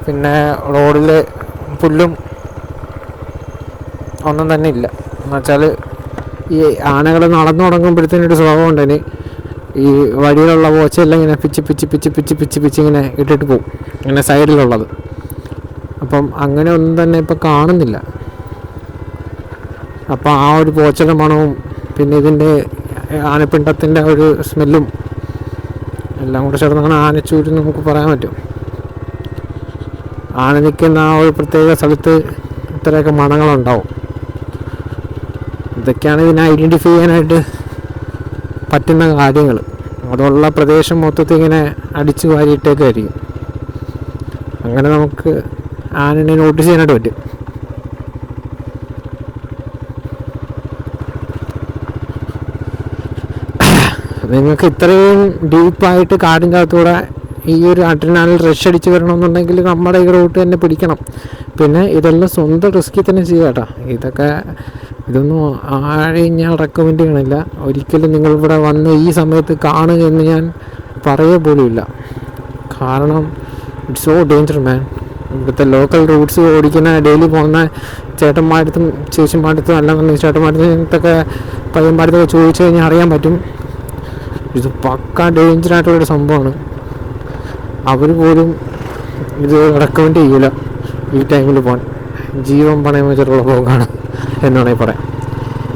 പിന്നെ റോഡിൽ പുല്ലും ഒന്നും തന്നെ ഇല്ല. എന്നുവെച്ചാൽ ഈ ആനകൾ നടന്നു തുടങ്ങുമ്പോഴത്തേനൊരു സ്വഭാവമുണ്ട് അതിന്. ഈ വഴിയിലുള്ള പോച്ചയെല്ലാം ഇങ്ങനെ പിച്ച് ഇങ്ങനെ ഇട്ടിട്ട് പോകും, ഇങ്ങനെ സൈഡിലുള്ളത്. അപ്പം അങ്ങനെ ഒന്നും തന്നെ ഇപ്പം കാണുന്നില്ല. അപ്പം ആ ഒരു പോച്ചയുടെ മണവും പിന്നെ ഇതിൻ്റെ ആനപ്പിണ്ടത്തിൻ്റെ ഒരു സ്മെല്ലും എല്ലാം കൂടെ ചേർന്നാണ് ആനച്ചൂര് നമുക്ക് പറയാൻ പറ്റും. ആന നിൽക്കുന്ന ആ ഒരു പ്രത്യേക സ്ഥലത്ത് ഇത്രയൊക്കെ മണങ്ങളുണ്ടാവും. ഇതൊക്കെയാണ് ഇതിനെ ഐഡൻറ്റിഫൈ ചെയ്യാനായിട്ട് പറ്റുന്ന കാര്യങ്ങൾ. അതുള്ള പ്രദേശം മൊത്തത്തിൽ ഇങ്ങനെ അടിച്ചു വാരിയിട്ടേക്കായിരിക്കും. അങ്ങനെ നമുക്ക് ആനനെ നോട്ടീസ് ചെയ്യാനായിട്ട് പറ്റും. നിങ്ങൾക്ക് ഇത്രയും ഡീപ്പായിട്ട് കാടിൻ്റെ അകത്തൂടെ ഈ ഒരു അഡ്രിനാലിൻ റഷ് അടിച്ച് വരണമെന്നുണ്ടെങ്കിൽ നമ്മുടെ ഈ റൂട്ട് തന്നെ പിടിക്കണം. പിന്നെ ഇതെല്ലാം സ്വന്തം റിസ്കിൽ തന്നെ ചെയ്യുക കേട്ടോ. ഇതൊന്നും ആരെയും ഞാൻ റെക്കമെൻഡ് ചെയ്യണില്ല. ഒരിക്കലും നിങ്ങളിവിടെ വന്ന് ഈ സമയത്ത് കാണുക എന്ന് ഞാൻ പറയുക പോലുമില്ല. കാരണം ഇറ്റ്സ് സോ ഡേഞ്ചർ മാൻ. ഇവിടുത്തെ ലോക്കൽ റൂട്ട്സ് ഓടിക്കുന്ന ഡെയിലി പോകുന്ന ചേട്ടന്മാരടുത്തും ചേച്ചിമാരടുത്തും അല്ലാന്നുണ്ടെങ്കിൽ ചേട്ടന്മാരടുത്തൊക്കെ പയ്യന്മാരടുത്തൊക്കെ ചോദിച്ചു കഴിഞ്ഞാൽ അറിയാൻ പറ്റും. ഇത് പക്ക ഡേഞ്ചറായിട്ടുള്ളൊരു സംഭവമാണ്. അവർ പോലും ഇത് റെക്കമെൻഡ് ചെയ്യില്ല ഈ ടൈമിൽ പോകാൻ. ജീവൻ പണയം വെച്ചിട്ടുള്ള പോക്കാണ് എന്ന് വേണമെങ്കിൽ പറയാം.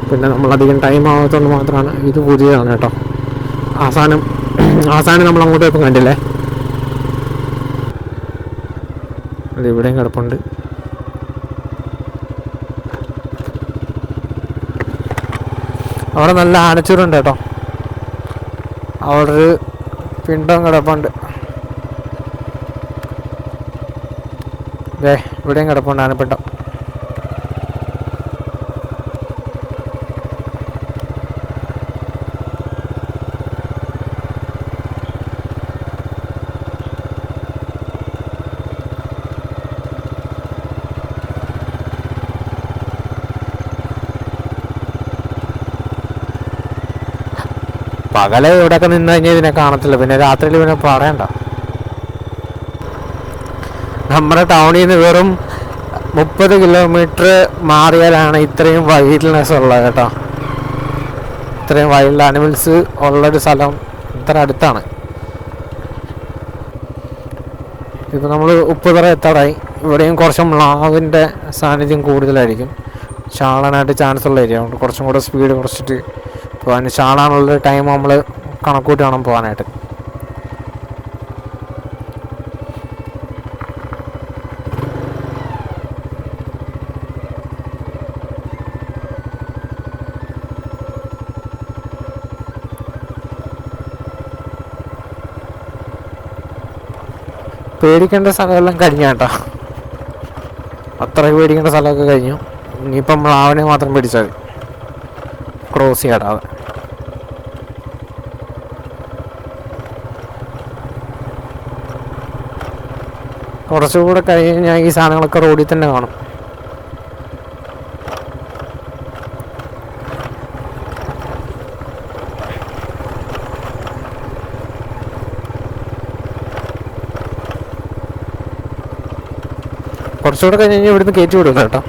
പിന്നെ നമ്മളധികം ടൈം ആവാത്തതുകൊണ്ട് മാത്രമാണ്. ഇത് പുതിയതാണ് കേട്ടോ. അവസാനം നമ്മൾ അങ്ങോട്ട് ഇപ്പം കണ്ടില്ലേ, അത് ഇവിടെയും കിടപ്പുണ്ട്. അവിടെ നല്ല ആനച്ചൂരുണ്ട് കേട്ടോ. അവിടെ ഒരു പിണ്ടം കിടപ്പുണ്ട്. ഇവിടെയും കിടപ്പുണ്ട് ആനപ്പിണ്ടം. പകലെ ഇവിടെയൊക്കെ നിന്ന് കഴിഞ്ഞാൽ ഇതിനെ കാണത്തില്ല. പിന്നെ രാത്രിയിൽ പിന്നെ പറയണ്ട. നമ്മുടെ ടൗണിൽ നിന്ന് വെറും 30 കിലോമീറ്റർ മാറിയാലാണ് ഇത്രയും വൈൽഡ്നെസ് ഉള്ളത് കേട്ടോ. ഇത്രയും വൈൽഡ് ആനിമൽസ് ഉള്ളൊരു സ്ഥലം ഇത്ര അടുത്താണ്. ഇപ്പം നമ്മൾ ഉപ്പുതറ എത്താറായി. ഇവിടെയും കുറച്ച് മ്ലാവിൻ്റെ സാന്നിധ്യം കൂടുതലായിരിക്കും. ചാളാനായിട്ട് ചാൻസ് ഉള്ള ഏരിയ. അതുകൊണ്ട് കുറച്ചും കൂടെ സ്പീഡ് കുറച്ചിട്ട് പോകാൻ. ചാളാനുള്ള ടൈം നമ്മൾ കണക്കൂട്ടി വേണം പോകാനായിട്ട്. പേടിക്കേണ്ട സ്ഥലമെല്ലാം കഴിഞ്ഞ കേട്ടോ. അത്രയ്ക്ക് പേടിക്കേണ്ട സ്ഥലമൊക്കെ കഴിഞ്ഞു. ഇനിയിപ്പം മ്ലാവിനെ മാത്രം പിടിച്ചാൽ മതി, ക്രോസ് ചെയ്യാടാതെ. കുറച്ചുകൂടെ കഴിഞ്ഞ് ഞാൻ ഈ സാധനങ്ങളൊക്കെ റോഡിൽ തന്നെ കാണും. കുറച്ചുകൂടെ കഴിഞ്ഞ് കഴിഞ്ഞാൽ ഇവിടുന്ന് കയറ്റി വിടും കേട്ടോ.